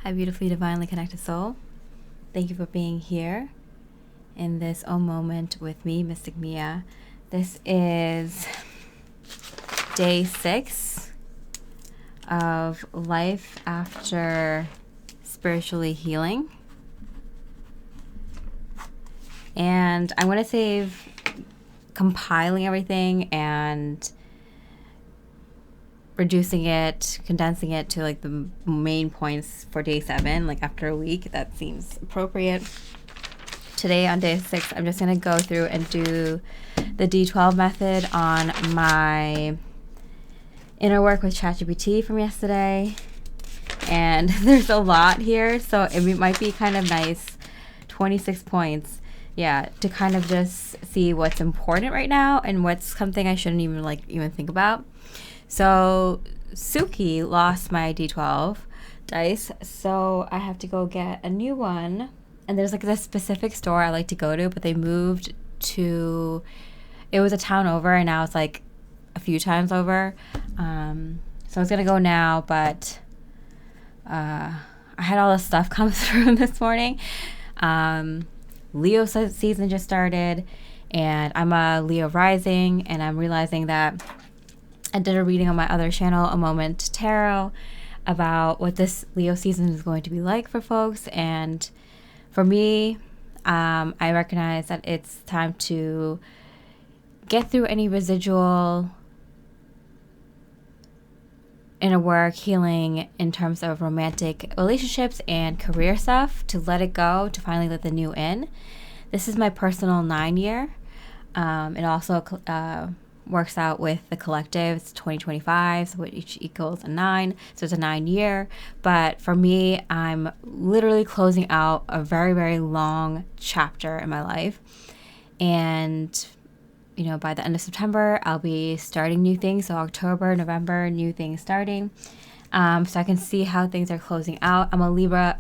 Hi, beautifully divinely connected soul. Thank you for being here in this own moment with me, Mystic Mia. This is day 6 of life after spiritually healing. And I'm going to save compiling everything and reducing it, condensing it to like the main points for day 7, like after a week. That seems appropriate. Today on day 6, I'm just going to go through and do the D12 method on my inner work with ChatGPT from yesterday. And there's a lot here, so it might be kind of nice. 26 points. Yeah, to kind of just see what's important right now and what's something I shouldn't even think about. So Suki lost my D12 dice, so I have to go get a new one. And there's like this specific store I like to go to, but they moved to, it was a town over, and now it's like a few times over. So I was gonna go now, but I had all this stuff come through this morning. Leo season just started, and I'm a Leo rising, and I'm realizing that I did a reading on my other channel, A Moment Tarot, about what this Leo season is going to be like for folks. And for me, I recognize that it's time to get through any residual inner work, healing in terms of romantic relationships and career stuff, to let it go, to finally let the new in. This is my personal 9 year. It also works out with the collective. It's 2025, so each equals a 9, so it's a 9 year. But for me, I'm literally closing out a very, very long chapter in my life. And you know, by the end of September, I'll be starting new things. So October, November, new things starting. So I can see how things are closing out. I'm a Leo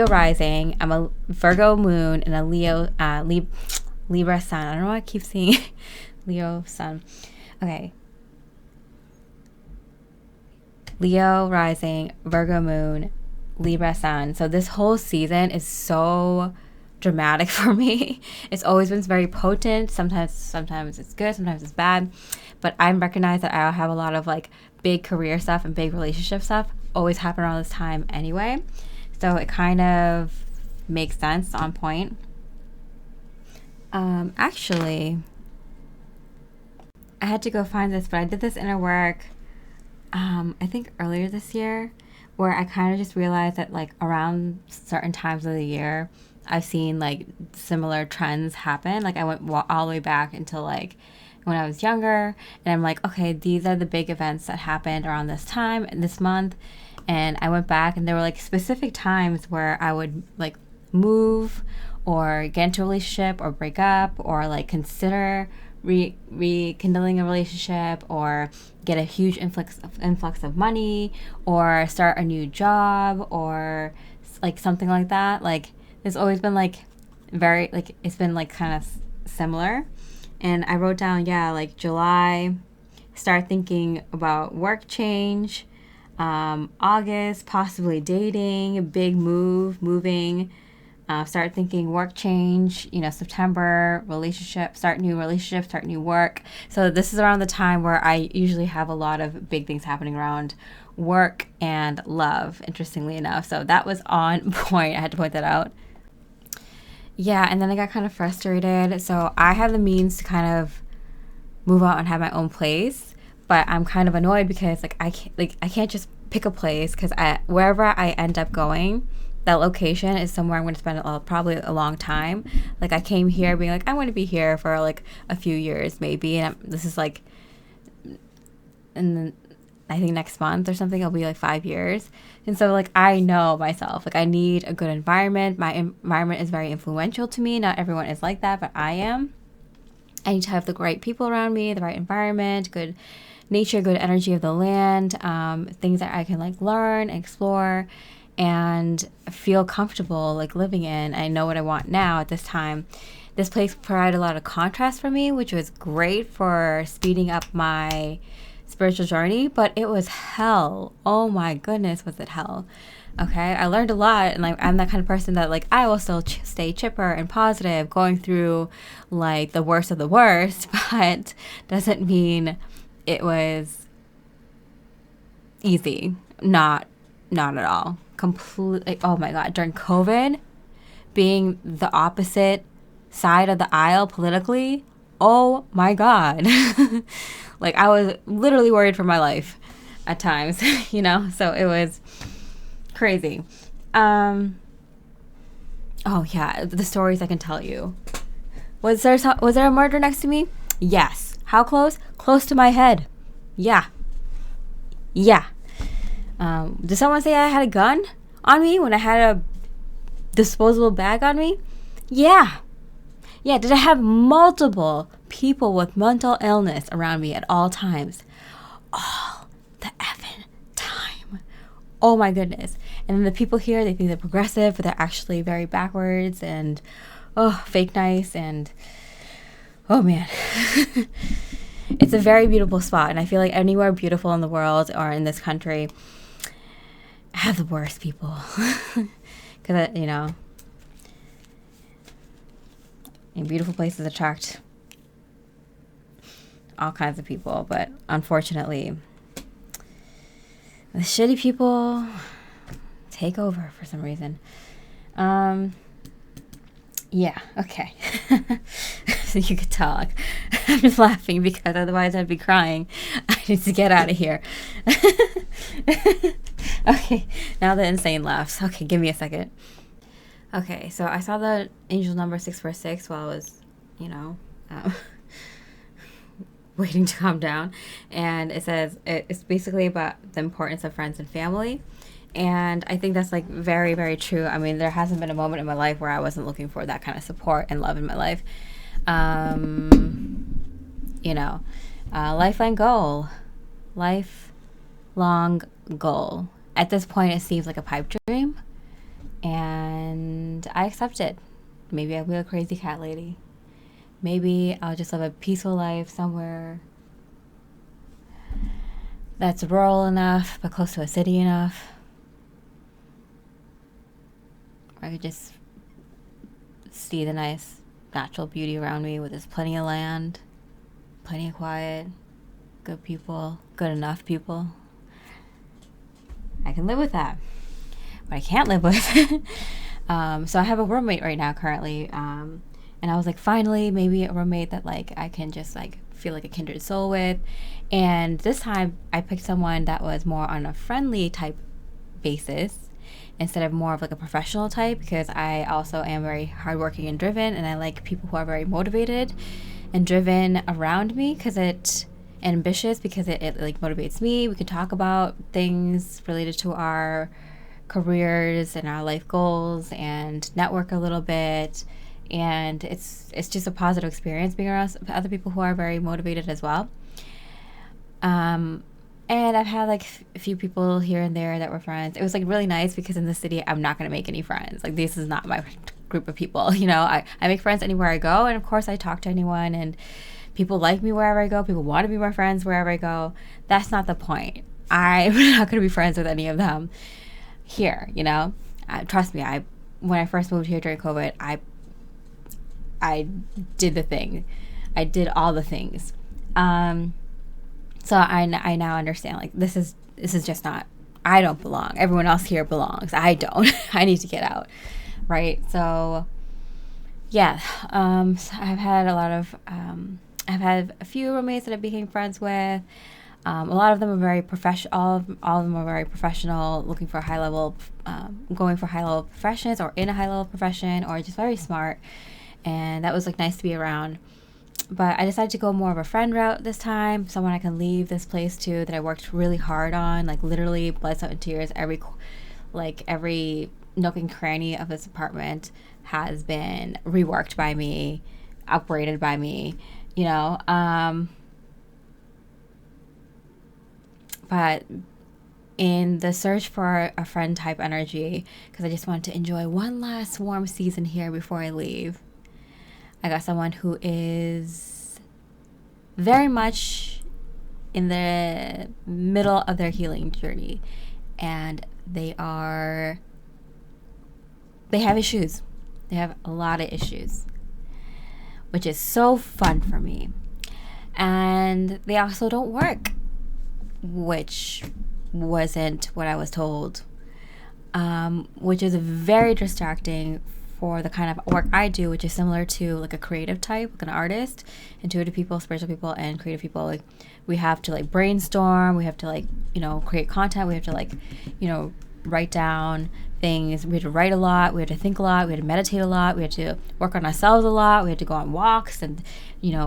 rising. I'm a Virgo moon and a Libra sun. I don't know why I keep seeing Leo sun. Okay. Leo rising, Virgo moon, Libra sun. So this whole season is so dramatic for me. It's always been very potent. Sometimes it's good, sometimes it's bad. But I recognize that I have a lot of like big career stuff and big relationship stuff always happen around this time anyway. So it kind of makes sense, on point. Actually, I had to go find this, but I did this inner work I think earlier this year, where I kind of just realized that like around certain times of the year I've seen like similar trends happen. Like I went all the way back until like when I was younger, and I'm like, okay, these are the big events that happened around this time and this month. And I went back, and there were like specific times where I would like move or get into a relationship or break up or like consider rekindling a relationship or get a huge influx of money or start a new job or like something like that. Like there's always been like very like it's been like kind of similar. And I wrote down, like July, start thinking about work change. August, possibly dating, big moving. Start thinking work change. September, start new work. So this is around the time where I usually have a lot of big things happening around work and love, interestingly enough. So that was on point. I had to point that out. Yeah, and then I got kind of frustrated. So I have the means to kind of move out and have my own place, but I'm kind of annoyed because I can't just pick a place, because wherever I end up going, that location is somewhere I'm going to spend probably a long time. Like I came here being like, I want to be here for like a few years maybe, and this is like, and I think next month or something it'll be like 5 years. And so like I know myself, like I need a good environment. My environment is very influential to me. Not everyone is like that, but I am. I need to have the right people around me, the right environment, good nature, good energy of the land, things that I can like learn, explore, and feel comfortable like living in. I know what I want now at this time. This place provided a lot of contrast for me, which was great for speeding up my spiritual journey, but it was hell. Oh my goodness, was it hell? Okay, I learned a lot, and like I'm that kind of person that like I will still stay chipper and positive, going through like the worst of the worst, but doesn't mean it was easy. Not at all. Completely. Oh my God, during COVID, being the opposite side of the aisle politically, oh my God. Like I was literally worried for my life at times, so it was crazy. Oh yeah, the stories I can tell you. Was there a murder next to me? Yes. How close? Close to my head. Yeah. Did someone say I had a gun on me when I had a disposable bag on me? Yeah. Did I have multiple people with mental illness around me at all times? All the effing time. Oh my goodness. And then the people here, they think they're progressive, but they're actually very backwards and, fake nice. And, oh man. It's a very beautiful spot. And I feel like anywhere beautiful in the world or in this country, I have the worst people. Because, and beautiful places attract all kinds of people, but unfortunately, the shitty people take over for some reason. Yeah, okay. So you could tell, like, I'm just laughing because otherwise I'd be crying. I need to get out of here. Okay, now the insane laughs. Okay, give me a second. Okay, so I saw the angel number 646 while I was, waiting to calm down. And it says it's basically about the importance of friends and family. And I think that's like very, very true. I mean, there hasn't been a moment in my life where I wasn't looking for that kind of support and love in my life. Lifelong goal. At this point, it seems like a pipe dream. And I accept it. Maybe I'll be a crazy cat lady. Maybe I'll just live a peaceful life somewhere that's rural enough, but close to a city enough. Where I could just see the nice natural beauty around me, where there's plenty of land, plenty of quiet, good people, good enough people. I can live with that. But I can't live with. So I have a roommate right now currently. And I was like, finally, maybe a roommate that like I can just like feel like a kindred soul with. And this time I picked someone that was more on a friendly type basis instead of more of like a professional type, because I also am very hardworking and driven, and I like people who are very motivated and driven around me and ambitious, because it like motivates me. We can talk about things related to our careers and our life goals and network a little bit, and it's just a positive experience being around other people who are very motivated as well. And I've had like a few people here and there that were friends. It was like really nice because in the city I'm not going to make any friends. Like this is not my group of people, I make friends anywhere I go, and of course I talk to anyone, and people like me wherever I go. People want to be my friends wherever I go. That's not the point. I'm not going to be friends with any of them here, trust me, when I first moved here during COVID, I did the thing. I did all the things. So I now understand, like, this is just not, I don't belong. Everyone else here belongs. I don't. I need to get out. Right. So yeah. So I've had I've had a few roommates that I became friends with. A lot of them are very professional. All of them are very professional, looking for high level, going for high level professions, or in a high level profession, or just very smart. And that was like nice to be around. But I decided to go more of a friend route this time, someone I can leave this place to that I worked really hard on, like literally blood, sweat, and tears. Every nook and cranny of this apartment has been reworked by me, upgraded by me, But in the search for a friend type energy, because I just wanted to enjoy one last warm season here before I leave, I got someone who is very much in the middle of their healing journey, and they have issues. They have a lot of issues, which is so fun for me. And they also don't work, which wasn't what I was told, which is very distracting for the kind of work I do, which is similar to like a creative type, like an artist. Intuitive people, spiritual people, and creative people, like we have to like brainstorm, we have to like, create content, we have to like, write down things, we have to write a lot, we have to think a lot, we have to meditate a lot, we have to work on ourselves a lot, we have to go on walks and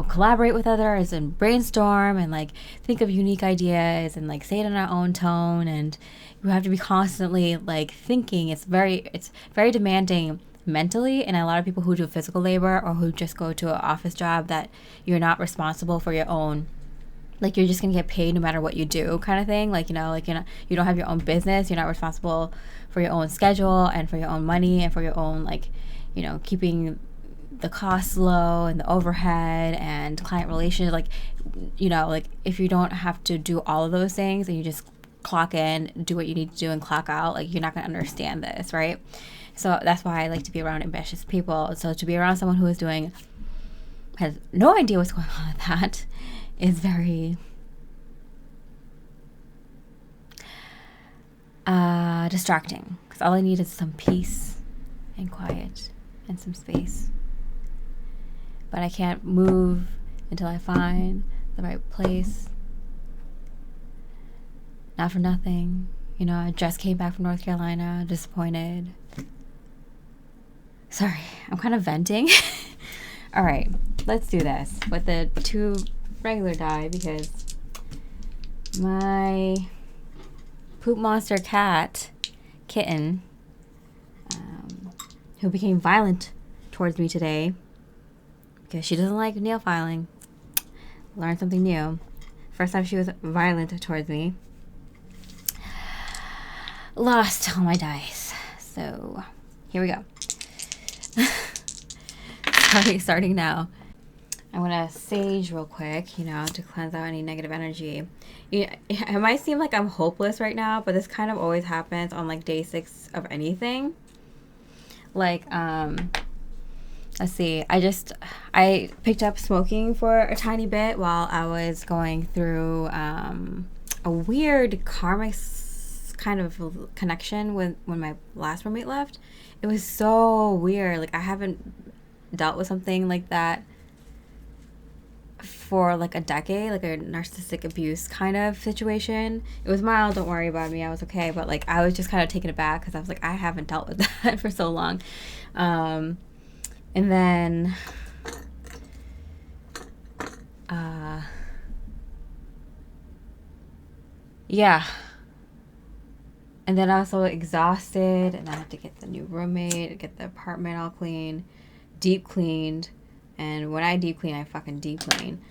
collaborate with others and brainstorm and like think of unique ideas and like say it in our own tone, and you have to be constantly like thinking. It's very demanding mentally, and a lot of people who do physical labor or who just go to an office job that you're not responsible for your own, like you're just gonna get paid no matter what you do kind of thing, like you don't have your own business, you're not responsible for your own schedule and for your own money and for your own like keeping the costs low and the overhead and client relations, like if you don't have to do all of those things and you just clock in, do what you need to do and clock out, like you're not gonna understand this, right? So that's why I like to be around ambitious people. So to be around someone who has no idea what's going on with that is very distracting, because all I need is some peace and quiet and some space. But I can't move until I find the right place. Not for nothing. I just came back from North Carolina, disappointed. Sorry, I'm kind of venting. All right, let's do this with the 2 regular die, because my poop monster kitten, who became violent towards me today because she doesn't like nail filing. Learned something new. First time she was violent towards me. Lost all my dice. So here we go. Starting now. I want to sage real quick, to cleanse out any negative energy. It might seem like I'm hopeless right now, but this kind of always happens on like day 6 of anything. Like, let's see. I picked up smoking for a tiny bit while I was going through a weird karmic kind of connection when my last roommate left. It was so weird. Like I haven't dealt with something like that for like a decade, like a narcissistic abuse kind of situation. It was mild, don't worry about me, I was okay, but like I was just kind of taken aback because I was like, I haven't dealt with that for so long. And then yeah, and then I was so exhausted, and I had to get the new roommate, get the apartment all clean, deep cleaned. And when I deep clean, I fucking deep clean.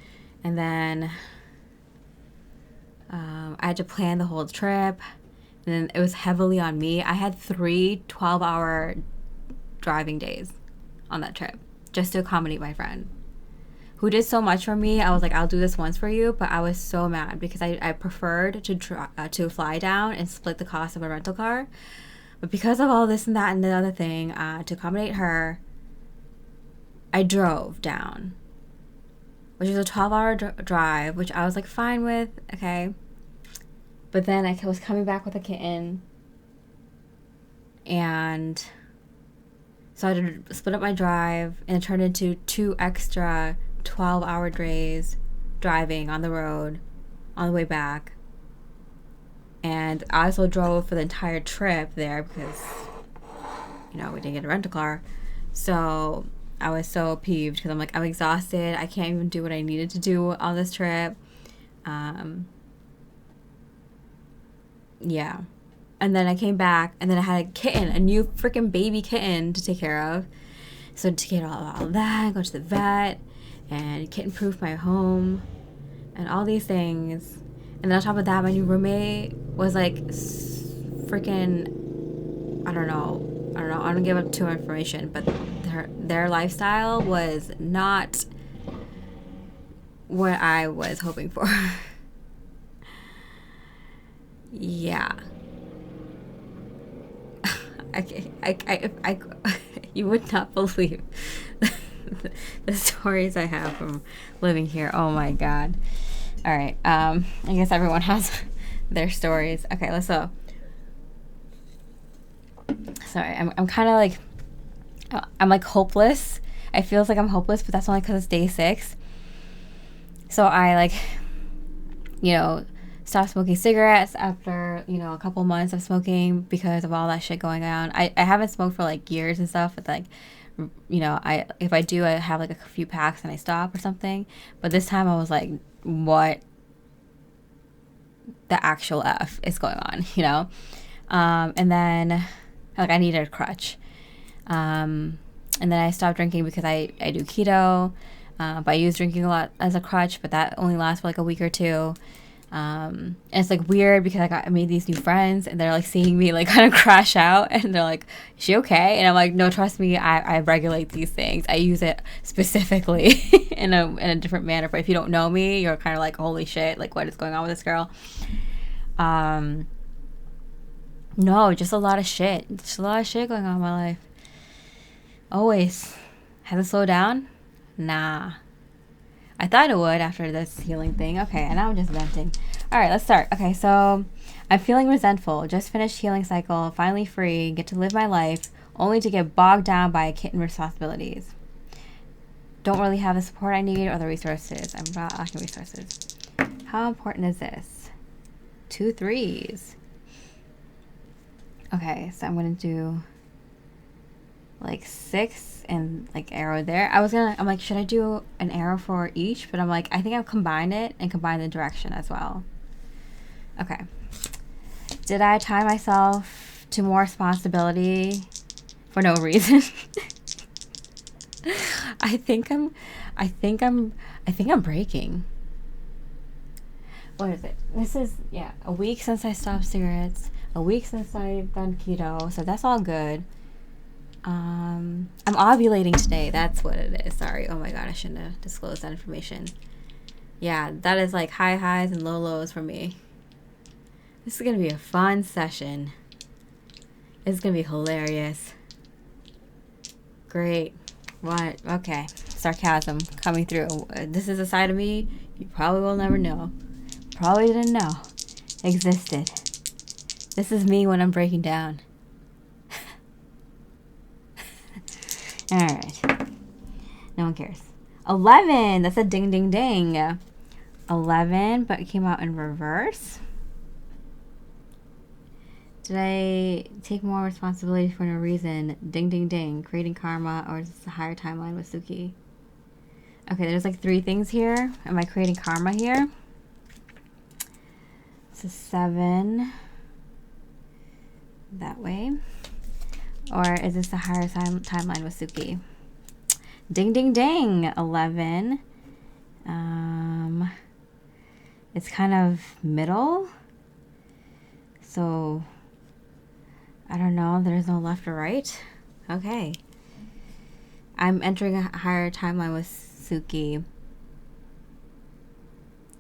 And then I had to plan the whole trip. And then it was heavily on me. I had 3 12-hour driving days on that trip just to accommodate my friend who did so much for me. I was like, I'll do this once for you. But I was so mad because I preferred to fly down and split the cost of a rental car. But because of all this and that and the other thing, to accommodate her, I drove down, which is a 12-hour drive, which I was like fine with, okay. But then I was coming back with a kitten, and so I had to split up my drive, and it turned into 2 extra 12-hour days driving on the road on the way back. And I also drove for the entire trip there because, we didn't get a rental car. So I was so peeved because I'm like, I'm exhausted. I can't even do what I needed to do on this trip. Yeah. And then I came back, and then I had a kitten, a new freaking baby kitten to take care of. So to get all of that, go to the vet, and kitten-proof my home, and all these things. And then on top of that, my new roommate was like freaking, I don't know. I don't give up too much information, but their lifestyle was not what I was hoping for. Yeah. I you would not believe the stories I have from living here. Oh my God. All right. I guess everyone has their stories. Okay, let's go. Sorry, I'm kind of like, I'm like hopeless. I feels like I'm hopeless, but that's only because it's day 6. So I like, you know, stopped smoking cigarettes after, a couple months of smoking because of all that shit going on. I haven't smoked for like years and stuff, but like, I if I do, I have like a few packs and I stop or something. But this time I was like, what the actual F is going on? And then like I needed a crutch. And then I stopped drinking because I do keto. But I use drinking a lot as a crutch, but that only lasts for like a week or two. And it's like weird because I made these new friends and they're like seeing me like kind of crash out and they're like, is she okay? And I'm like, no, trust me, I regulate these things. I use it specifically in a different manner. But if you don't know me, you're kind of like, holy shit, like what is going on with this girl? No, just a lot of shit. Just a lot of shit going on in my life. Always. Has it slowed down? Nah. I thought it would after this healing thing. Okay, and now I'm just venting. All right, let's start. Okay, so I'm feeling resentful. Just finished healing cycle, finally free, get to live my life, only to get bogged down by kitten responsibilities. Don't really have the support I need or the resources. I'm not lacking resources. How important is this? 2 3s. Okay, so I'm going to do like 6 and like arrow there. I'm like, should I do an arrow for each? But I'm like, I think I'll combine it and combine the direction as well. Okay. Did I tie myself to more responsibility for no reason? I think I'm breaking. What is it? This is, a week since I stopped cigarettes, a week since I've done keto, so that's all good. I'm ovulating today. That's what it is. Sorry. Oh my God, I shouldn't have disclosed that information. Yeah, that is like high highs and low lows for me. This is going to be a fun session. It's going to be hilarious. Great. What? Okay. Sarcasm coming through. This is a side of me you probably will never know. Probably didn't know existed. This is me when I'm breaking down. All right. No one cares. 11. That's a ding, ding, ding. 11, but it came out in reverse. Did I take more responsibility for no reason? Ding, ding, ding. Creating karma, or is this a higher timeline with Suki? Okay, there's like 3 things here. Am I creating karma here? It's a 7. That way. Or is this a higher timeline with Suki? Ding, ding, ding. 11. It's kind of middle. So, I don't know. There's no left or right. Okay. I'm entering a higher timeline with Suki.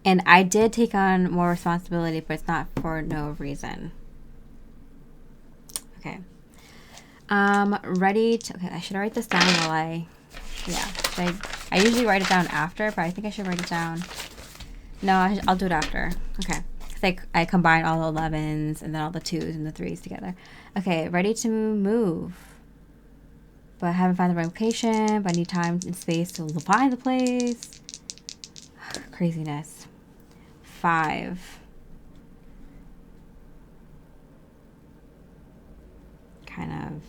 And I did take on more responsibility, but it's not for no reason. Okay. Ready to, okay, I should write this down while I usually write it down after, but I think I should write it down. No, I'll do it after. Okay. Like I combine all the 11s and then all the 2s and the 3s together. Okay, ready to move. But I haven't found the right location, but I need time and space to find the place. Craziness. 5. Kind of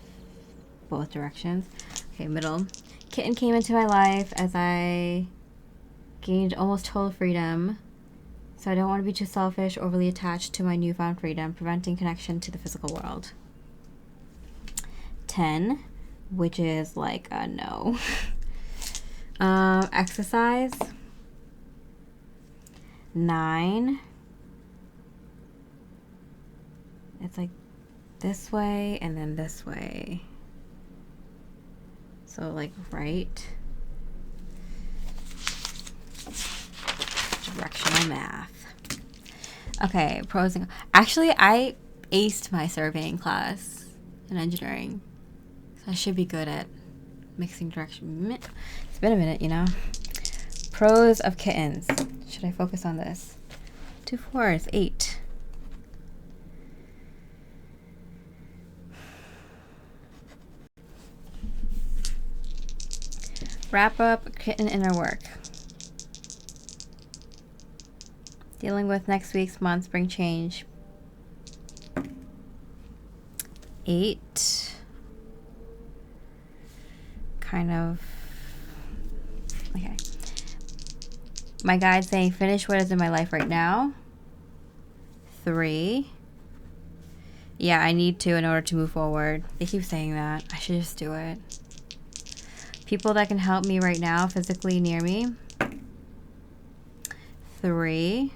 both directions. Okay, middle. Kitten came into my life as I gained almost total freedom. So I don't want to be too selfish, overly attached to my newfound freedom, preventing connection to the physical world. 10, which is like a no. Exercise. 9. It's like this way and then this way. So like right. Directional math. Okay, pros and actually, I aced my surveying class in engineering, so I should be good at mixing direction. It's been a minute, you know. Pros of kittens. Should I focus on this? 2 4s, 8. Wrap up kitten inner work. Dealing with next week's month bring change. 8. Kind of. Okay. My guide saying finish what is in my life right now. 3. Yeah, I need to in order to move forward. They keep saying that. I should just do it. People that can help me right now, physically near me. 3.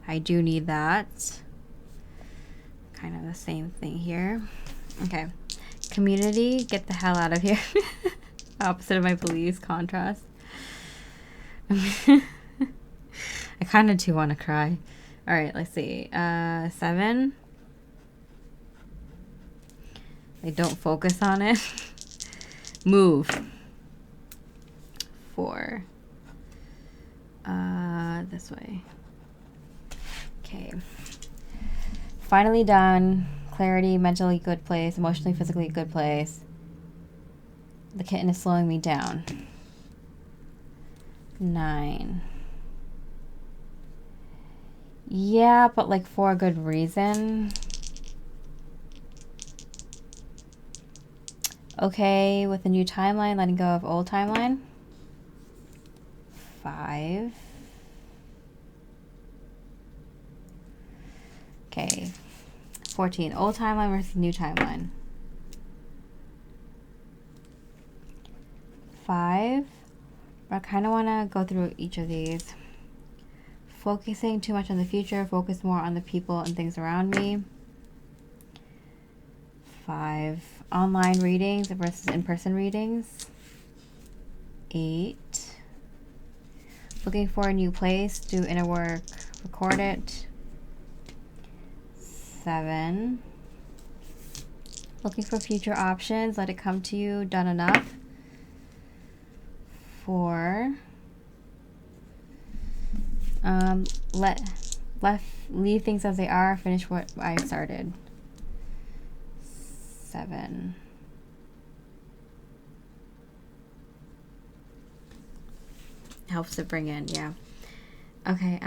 I do need that. Kind of the same thing here. Okay. Community, get the hell out of here. Opposite of my beliefs, contrast. I kind of do want to cry. All right, let's see. 7. I don't focus on it. Move. 4. This way. Okay. Finally done. Clarity, mentally good place, emotionally, physically good place. The kitten is slowing me down. 9. Yeah, but like for a good reason. Okay, with a new timeline, letting go of old timeline. 5. Okay. 14. Old timeline versus new timeline. 5. I kind of want to go through each of these. Focusing too much on the future. Focus more on the people and things around me. 5. Online readings versus in-person readings. 8. Looking for a new place. Do inner work. Record it. 7. Looking for future options. Let it come to you. Done enough. 4. Leave things as they are. Finish what I started. 7. Helps to bring in, yeah. Okay,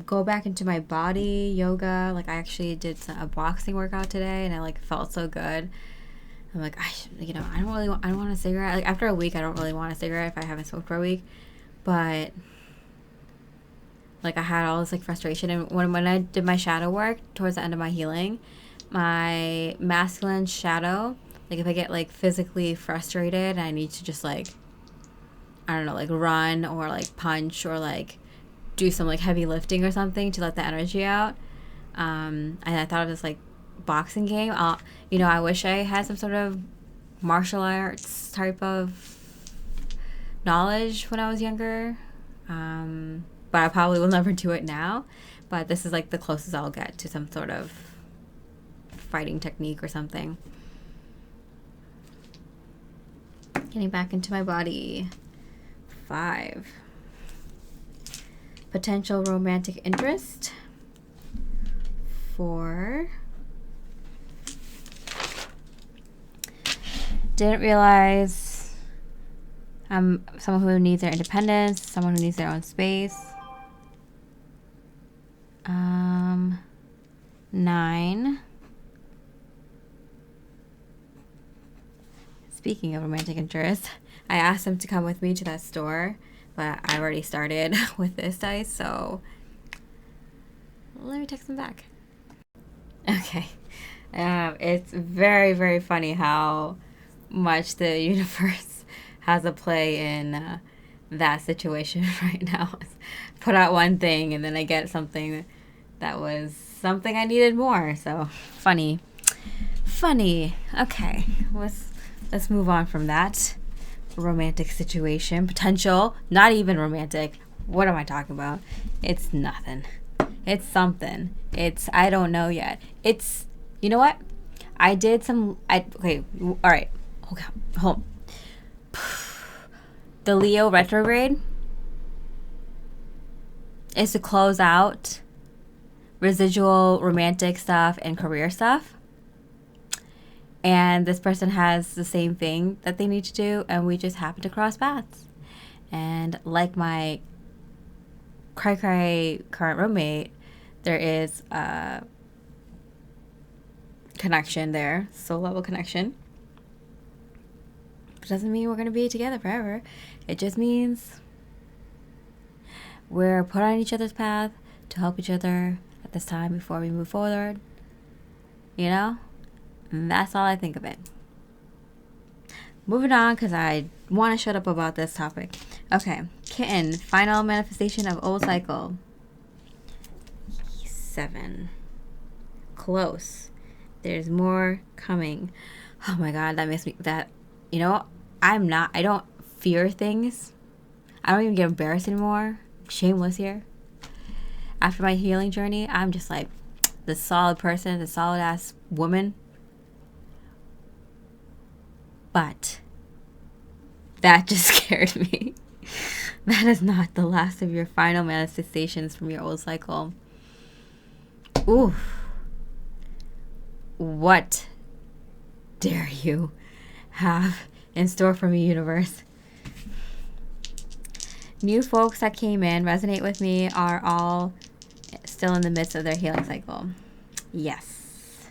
go back into my body, yoga. Like I actually did a boxing workout today, and I like felt so good. I'm like, I don't want a cigarette. Like after a week, I don't really want a cigarette if I haven't smoked for a week. But like I had all this like frustration, and when I did my shadow work towards the end of my healing, my masculine shadow, like if I get like physically frustrated and I need to just like, I don't know, like run or like punch or like do some like heavy lifting or something to let the energy out. And I thought of this like boxing game. I wish I had some sort of martial arts type of knowledge when I was younger. But I probably will never do it now. But this is like the closest I'll get to some sort of fighting technique or something. Getting back into my body. 5. Potential romantic interest. 4. Didn't realize I'm someone who needs their independence, someone who needs their own space. 9. Speaking of romantic interest, I asked him to come with me to that store, but I already started with this dice, so let me text him back. Okay. It's very, very funny how much the universe has a play in that situation right now. Put out one thing and then I get something that was something I needed more. So funny. Okay, let's move on from that romantic situation. Potential, not even romantic. What am I talking about? It's nothing. It's something. I don't know yet. You know what? I did some, okay, all right. Okay, hold. The Leo retrograde is to close out residual romantic stuff and career stuff. And this person has the same thing that they need to do, and we just happen to cross paths. And like my cray current roommate, there is a connection there, soul level connection. It doesn't mean we're going to be together forever. It just means we're put on each other's path to help each other at this time before we move forward. You know? And that's all I think of it. Moving on, because I want to shut up about this topic. Okay. Kitten. Final manifestation of old cycle. 7. Close. There's more coming. Oh my God, that makes me, you know, I don't fear things. I don't even get embarrassed anymore. Shameless here. After my healing journey, I'm just like the solid person, the solid ass woman. But that just scared me. That is not the last of your final manifestations from your old cycle. Ooh. What dare you have in store for me, universe? New folks that came in, resonate with me, are all still in the midst of their healing cycle. Yes.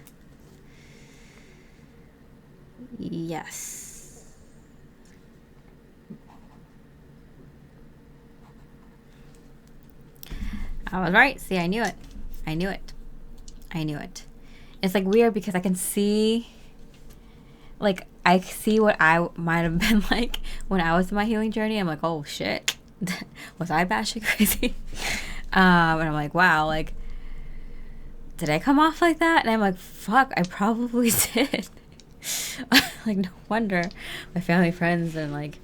Yes. I was right. See, I knew it. I knew it. I knew it. It's like weird because I can see, like, I see what I might have been like when I was in my healing journey. I'm like, oh shit, was I batshit crazy? And I'm like, wow, like, did I come off like that? And I'm like, fuck, I probably did. Like, no wonder my family, friends, and like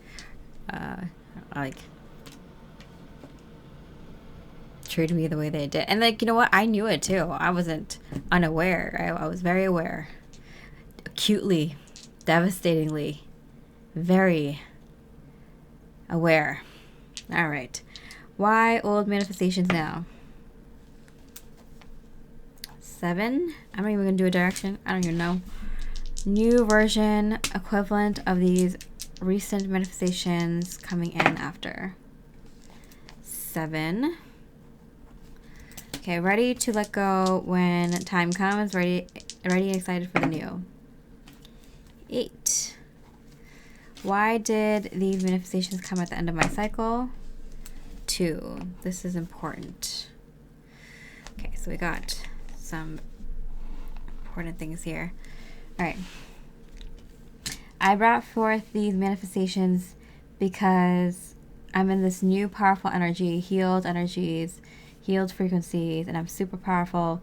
treated me the way they did. And like, you know what? I knew it too. I wasn't unaware. I was very aware. Acutely, devastatingly, very aware. All right. Why old manifestations now? 7. I'm not even going to do a direction. I don't even know. New version equivalent of these recent manifestations coming in after. 7. Okay, ready to let go when time comes. Ready, excited for the new. 8. Why did these manifestations come at the end of my cycle? 2. This is important. Okay, so we got some important things here. All right. I brought forth these manifestations because I'm in this new powerful energy, healed energies, healed frequencies, and I'm super powerful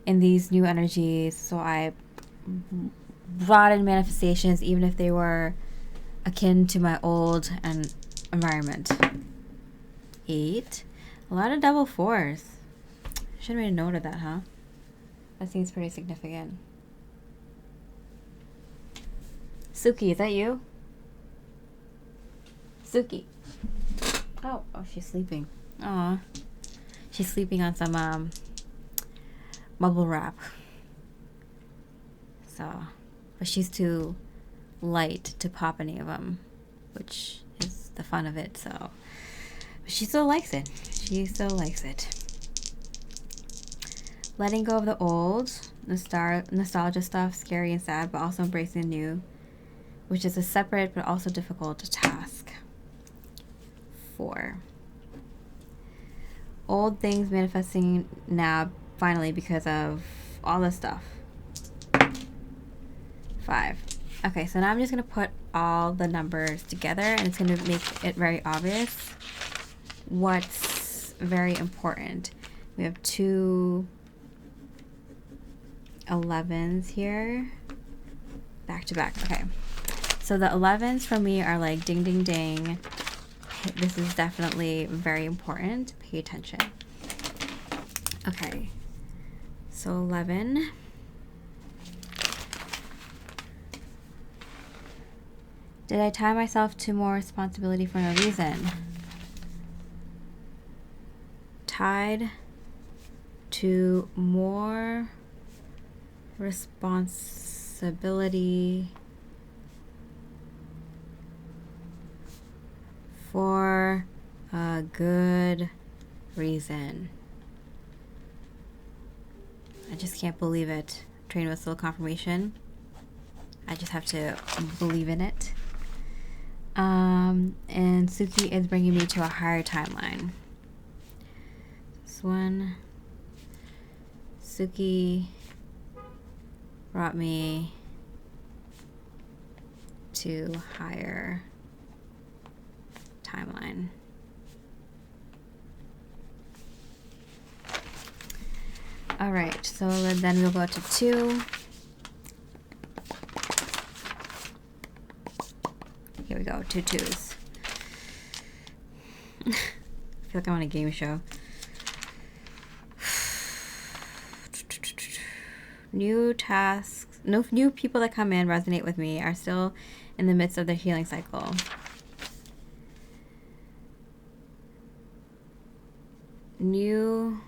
in these new energies. So I brought in manifestations even if they were akin to my old environment. 8. A lot of double 4s. Should have made a note of that, huh? That seems pretty significant. Suki, is that you? Suki. Oh, she's sleeping. Aw. She's sleeping on some bubble wrap. So, but she's too light to pop any of them, which is the fun of it. So, but she still likes it. She still likes it. Letting go of the old, nostalgia stuff, scary and sad, but also embracing the new, which is a separate but also difficult task. 4. Old things manifesting now, finally, because of all this stuff. 5. Okay, so now I'm just going to put all the numbers together, and it's going to make it very obvious what's very important. We have 2 11s here, back to back. Okay, so the 11s for me are like ding, ding, ding. This is definitely very important. Pay attention. Okay, so 11. Did I tie myself to more responsibility for no reason? Tied to more responsibility for a good reason. I just can't believe it. Train whistle confirmation. I just have to believe in it. And Suki is bringing me to a higher timeline. This one, Suki brought me to higher timeline. All right, so then we'll go to 2. Here we go, 2 2s. I feel like I'm on a game show. New tasks, no new people that come in resonate with me are still in the midst of their healing cycle. New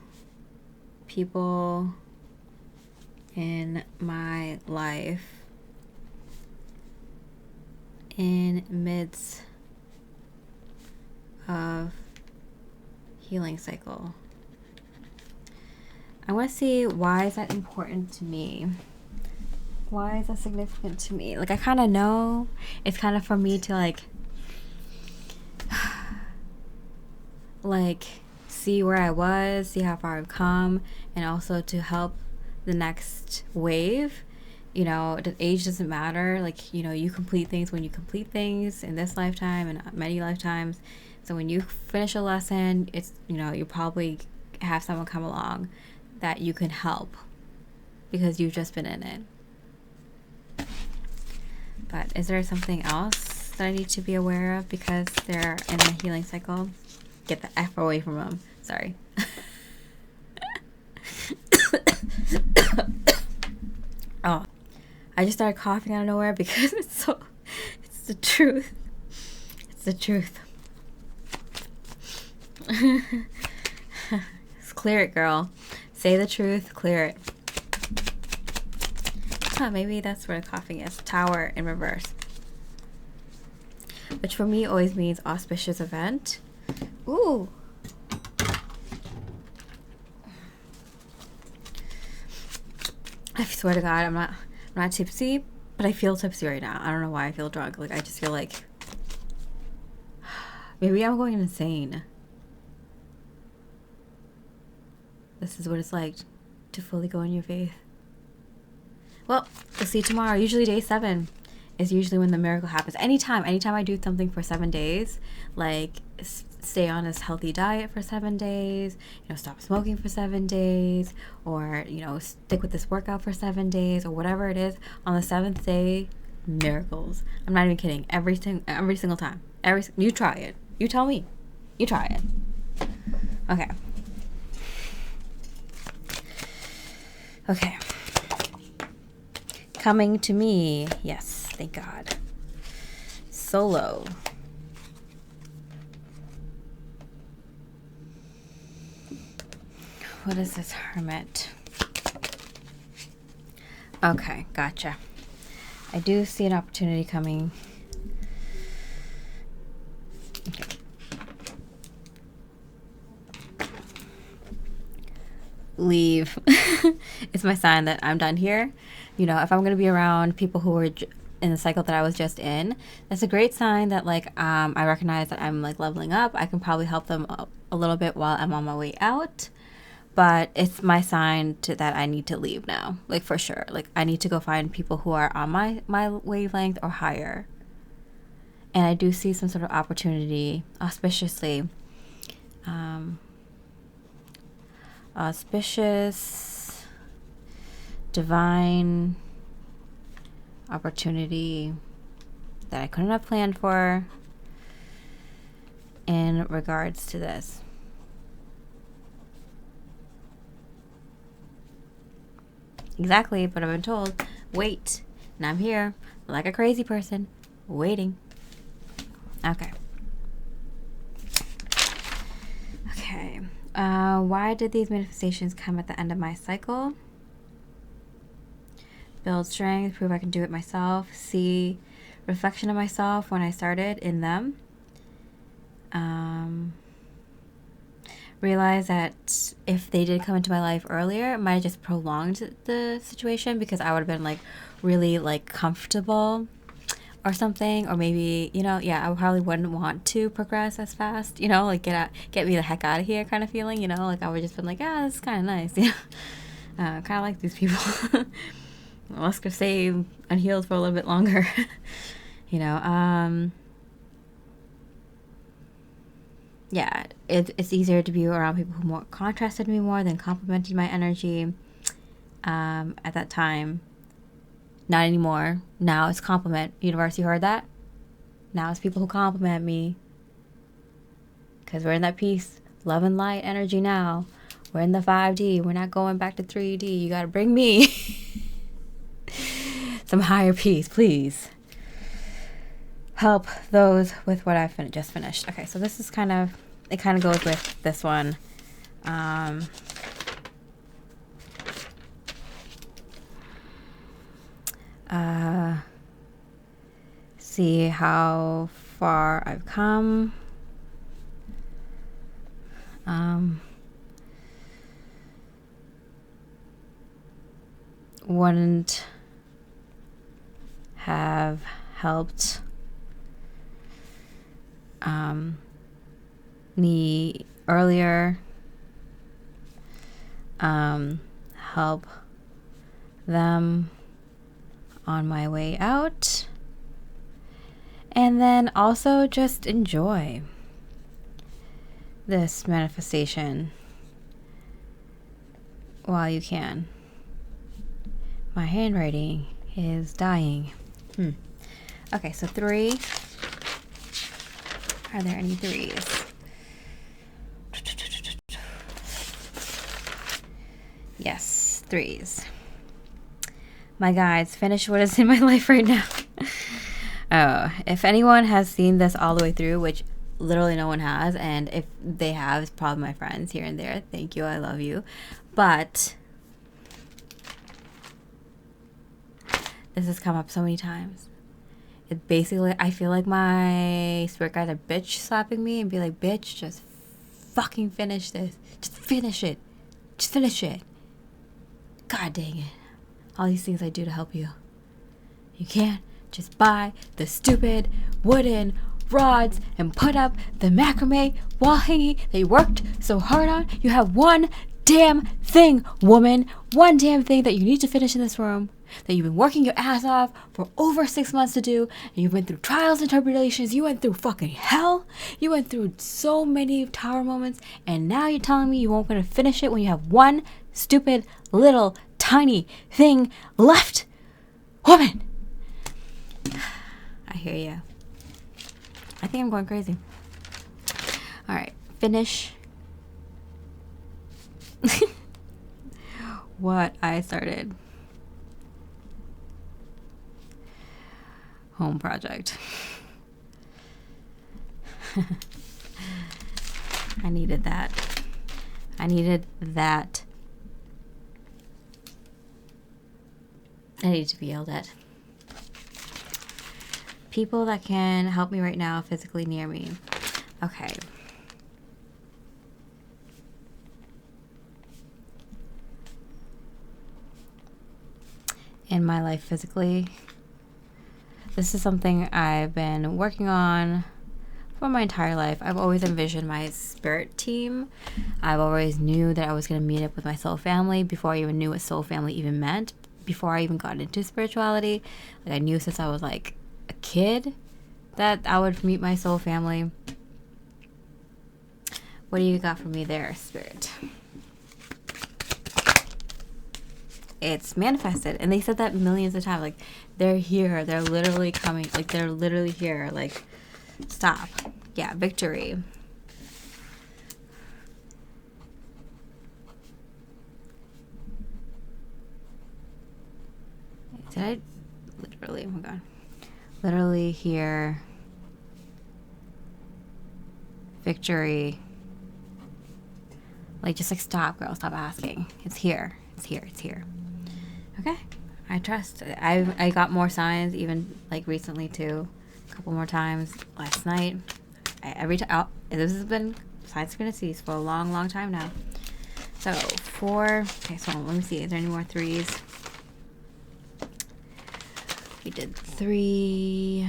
people in my life in midst of healing cycle. I want to see, why is that important to me? Why is that significant to me? Like, I kind of know it's kind of for me to like see where I was, see how far I've come, and also to help the next wave. You know, the age doesn't matter. Like, you know, you complete things when you complete things in this lifetime and many lifetimes. So when you finish a lesson, it's, you know, you probably have someone come along that you can help because you've just been in it. But is there something else that I need to be aware of because they're in a healing cycle? Get the F away from them. Sorry. Oh, I just started coughing out of nowhere because it's the truth. It's the truth. Just clear it, girl. Say the truth, clear it. Huh, maybe that's where the coughing is. Tower in reverse. Which for me always means auspicious event. Ooh. I swear to God, I'm not tipsy, but I feel tipsy right now. I don't know why I feel drunk. Like, I just feel like maybe I'm going insane. This is what it's like to fully go in your faith. Well, we'll see tomorrow. Usually day 7 is usually when the miracle happens. Anytime I do something for 7 days, like stay on this healthy diet for 7 days, you know, stop smoking for 7 days, or, you know, stick with this workout for 7 days, or whatever it is, on the 7th day, miracles. I'm not even kidding. Every single time. You try it. You tell me. You try it. Okay. Okay. Coming to me. Yes, thank God. Solo. What is this, hermit? Okay, gotcha. I do see an opportunity coming. Okay. Leave. It's my sign that I'm done here. You know, if I'm going to be around people who are in the cycle that I was just in, that's a great sign that, like, I recognize that I'm, like, leveling up. I can probably help them a little bit while I'm on my way out. But it's my sign that I need to leave now, like, for sure. Like, I need to go find people who are on my wavelength or higher. And I do see some sort of opportunity, auspiciously. Auspicious, divine opportunity that I couldn't have planned for in regards to this. Exactly, but I've been told, wait. And I'm here, like a crazy person, waiting. Okay. Okay. Why did these manifestations come at the end of my cycle? Build strength, prove I can do it myself, see reflection of myself when I started in them. Realize that if they did come into my life earlier, it might have just prolonged the situation because I would have been like really like comfortable or something, or maybe, you know, yeah, I probably wouldn't want to progress as fast, you know, like get me the heck out of here kind of feeling, you know, like I would just been like, yeah, this is kind of nice, yeah, kind of like these people. Let's go stay unhealed for a little bit longer, you know. Yeah, it's easier to be around people who more contrasted me more than complimented my energy at that time. Not anymore. Now it's compliment. Universe, you heard that? Now it's people who compliment me. Because we're in that peace, love and light energy now. We're in the 5D. We're not going back to 3D. You got to bring me some higher peace, please. Help those with what I just finished. Okay, so this is kind of goes with this one. See how far I've come. Wouldn't have helped me earlier. Help them on my way out. And then also just enjoy this manifestation while you can. My handwriting is dying. Okay, so 3. Are there any 3s? Yes, 3s. My guides, finish what is in my life right now. Oh, if anyone has seen this all the way through, which literally no one has, and if they have, it's probably my friends here and there. Thank you, I love you. But this has come up so many times. It basically, I feel like my spirit guides are bitch slapping me and be like, bitch, just fucking finish this. Just finish it. Just finish it. God dang it. All these things I do to help you. You can't just buy the stupid wooden rods and put up the macrame wall hanging that you worked so hard on. You have one damn thing, woman. One damn thing that you need to finish in this room that you've been working your ass off for over 6 months to do, and you've been through trials and tribulations. You went through fucking hell. You went through so many tower moments, and now you're telling me you won't gonna finish it when you have one stupid little tiny thing left? Woman! I hear you. I think I'm going crazy. Alright, finish what I started. Home project. I needed that. I needed that. I need to be yelled at. People that can help me right now physically near me. Okay. In my life physically. This is something I've been working on for my entire life. I've always envisioned my spirit team. I've always knew that I was going to meet up with my soul family before I even knew what soul family even meant. Before I even got into spirituality. Like I knew since I was like a kid that I would meet my soul family. What do you got for me there, spirit? It's manifested, and they said that millions of times. Like they're here, they're literally coming, like they're literally here. Like stop. Yeah, victory. Did I literally, oh my god, literally hear victory? Like, just like, stop, girl, stop asking. It's here. It's here. It's here. Okay. I trust. I got more signs even like recently too. A couple more times last night. Every time. Oh, this has been side synchronicities for a long, long time now. So 4. Okay, so let me see. Is there any more 3s? We did 3.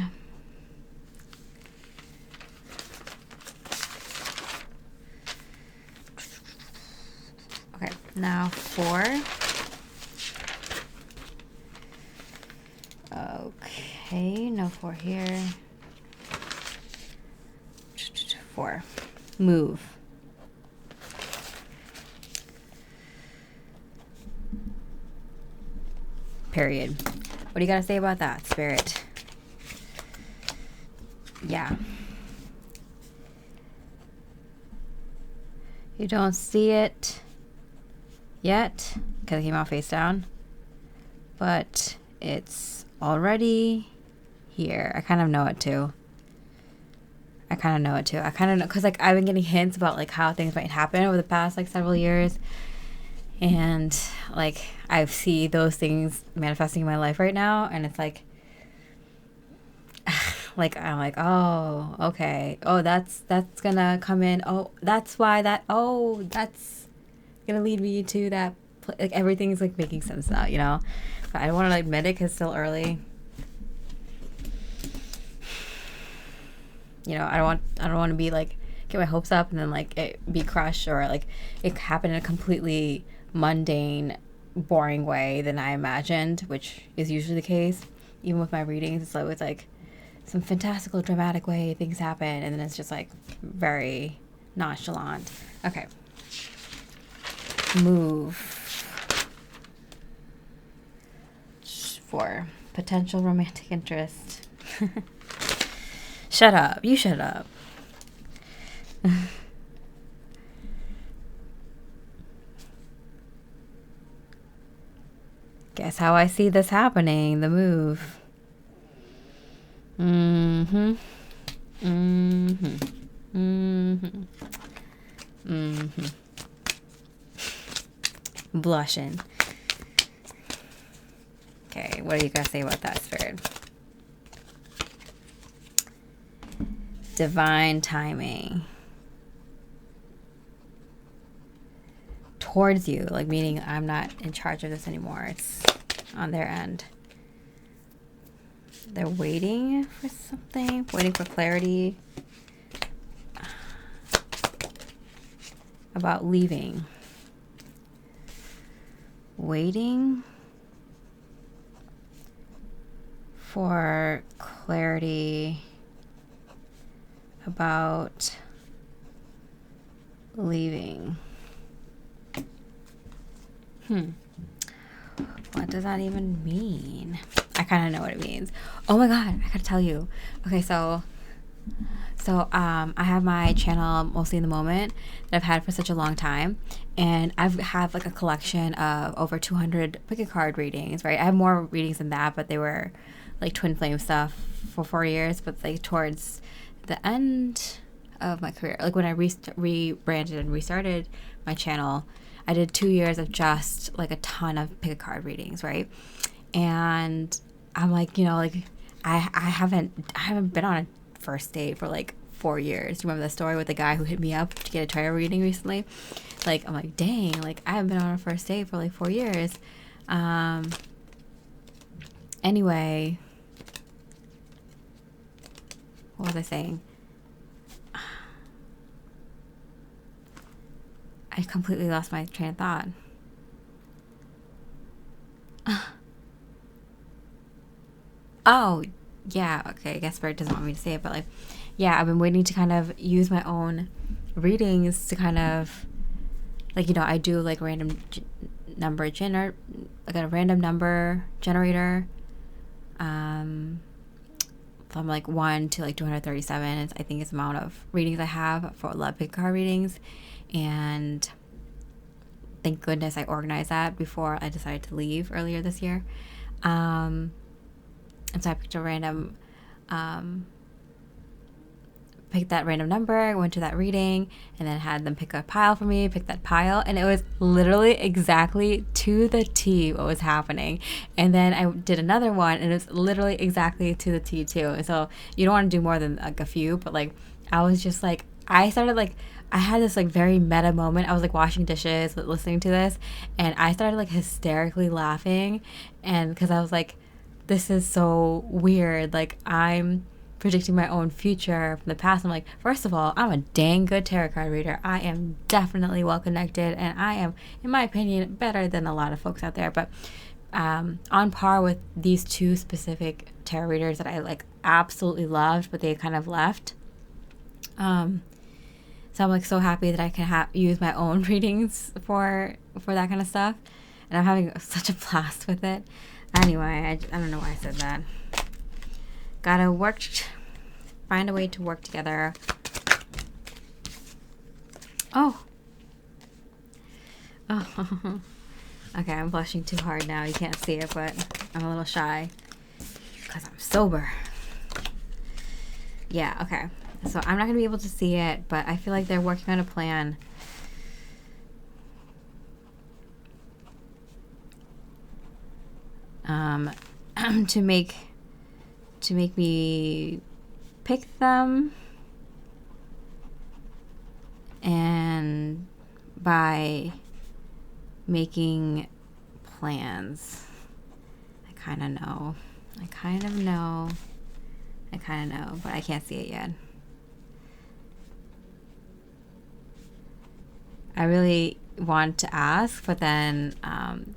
Okay, now 4. Okay, no 4 here. 4. Move. Period. What do you gotta say about that, Spirit? Yeah. You don't see it yet because it came out face down, but it's already here. I kind of know it too. I kind of know because like I've been getting hints about like how things might happen over the past like several years, and like I see those things manifesting in my life right now, and it's like like I'm like, oh, okay, oh, that's gonna come in, oh, that's why that, oh, that's gonna lead me to that, like everything's like making sense now, you know. But I don't want to like admit it because it's still early. You know, I don't want to be like get my hopes up and then like it be crushed, or like it happen in a completely mundane, boring way than I imagined, which is usually the case. Even with my readings, it's always like some fantastical, dramatic way things happen, and then it's just like very nonchalant. Okay. Move. 4. Potential romantic interest. Shut up. You shut up. Guess how I see this happening. The move. Mm-hmm. Mm-hmm. Mm-hmm. Mm-hmm. Blushing. Okay, what do you guys say about that, Spirit? Divine timing. Towards you, like meaning I'm not in charge of this anymore. It's on their end. They're waiting for something, waiting for clarity about leaving. Waiting for clarity about leaving. What does that even mean? I kind of know what it means. Oh my god, I gotta tell you. Okay, so I have my channel Mostly in the Moment that I've had for such a long time, and I've had like a collection of over 200 pick a card readings, right? I have more readings than that, but they were like twin flame stuff for 4 years, but like towards the end of my career, like when I rebranded and restarted my channel, I did 2 years of just like a ton of pick a card readings, right? And I'm like, you know, like I haven't been on a first date for like 4 years. Remember the story with the guy who hit me up to get a tarot reading recently? Like, I'm like, dang, like I haven't been on a first date for like 4 years. Anyway, what was I saying? I completely lost my train of thought. Oh, yeah, okay, I guess Spirit doesn't want me to say it, but like, yeah, I've been waiting to kind of use my own readings to kind of, like, you know, I do like random number I got a random number generator, from like 1 to like 237. I think it's the amount of readings I have for love pick card readings, and thank goodness I organized that before I decided to leave earlier this year. And so I picked that random number, went to that reading, and then had them pick a pile for me, pick that pile, and it was literally exactly to the T what was happening. And then I did another one, and it was literally exactly to the T too. And so you don't want to do more than like a few, but like I was just like, I started like, I had this like very meta moment. I was like washing dishes, listening to this, and I started like hysterically laughing, and because I was like, this is so weird. Like I'm predicting my own future from the past. I'm like, first of all, I'm a dang good tarot card reader. I am definitely well connected, and I am, in my opinion, better than a lot of folks out there. But on par with these two specific tarot readers that I like absolutely loved, but they kind of left. So I'm like so happy that I can use my own readings for that kind of stuff, and I'm having such a blast with it. Anyway, I don't know why I said that. Gotta find a way to work together. Oh. Okay, I'm blushing too hard now. You can't see it, but I'm a little shy because I'm sober. Yeah, okay. So I'm not going to be able to see it, but I feel like they're working on a plan. To make me pick them, and by making plans. I kind of know, but I can't see it yet. I really want to ask, but then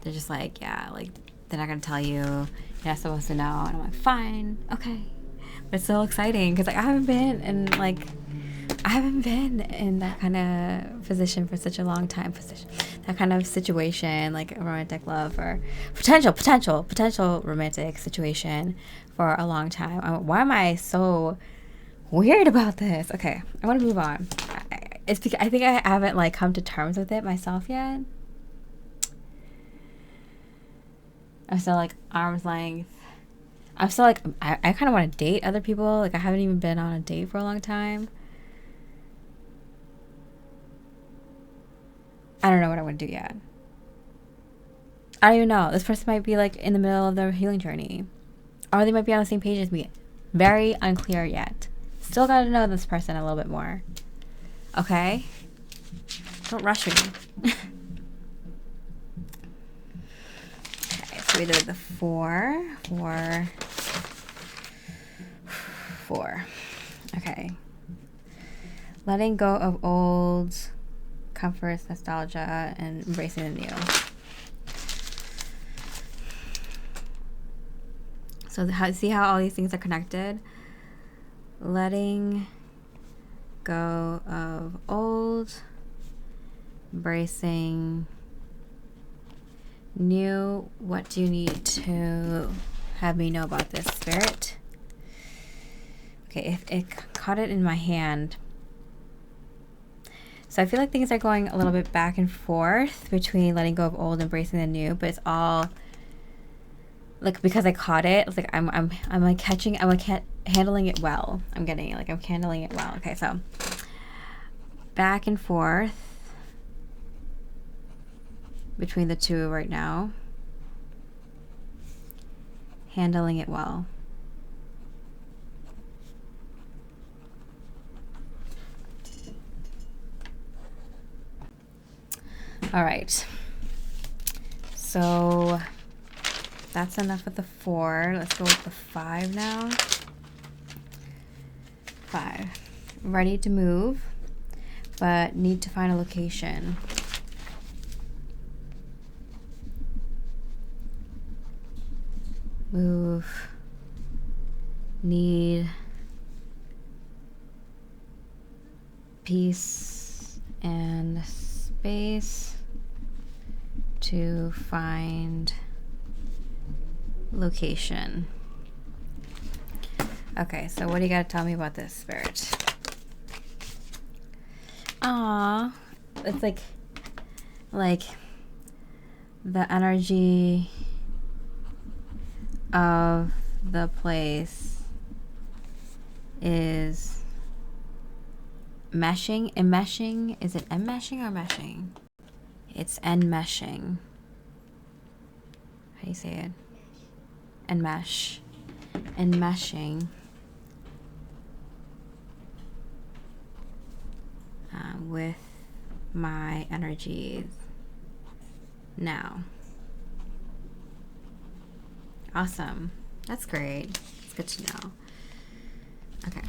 they're just like, yeah, like they're not gonna tell you. You're not supposed to know. And I'm like, fine, okay. But it's so exciting because like I haven't been in that kind of position for such a long time. That kind of situation, like a romantic love or potential romantic situation for a long time. Why am I so weird about this? Okay, I want to move on. It's because I think I haven't like come to terms with it myself yet. I'm still like arm's length. I'm still like I kind of want to date other people. Like I haven't even been on a date for a long time. I don't know what I want to do yet. I don't even know. This person might be like in the middle of their healing journey, or they might be on the same page as me. Very unclear yet. Still got to know this person a little bit more. Okay? Don't rush me. Okay, so we did the four. Okay. Letting go of old comforts, nostalgia, and embracing the new. So see how all these things are connected? Letting go of old, embracing new. What do you need to have me know about this, Spirit? Okay, it caught it in my hand. So I feel like things are going a little bit back and forth between letting go of old, embracing the new, but it's all like because I caught it. It's like I'm like catching. I'm like handling it well. I'm getting it. Like I'm handling it well. Okay, so back and forth between the two right now. Handling it well. All right. So that's enough with the 4. Let's go with the 5 now. 5. Ready to move, but need to find a location. Move. Need peace and space to find location. Okay, so what do you got to tell me about this, Spirit? Aww, it's like the energy of the place is meshing. Enmeshing. Is it enmeshing or meshing? It's enmeshing. How do you say it? Enmesh. Enmeshing. With my energies now. Awesome. That's great. It's good to know. Okay.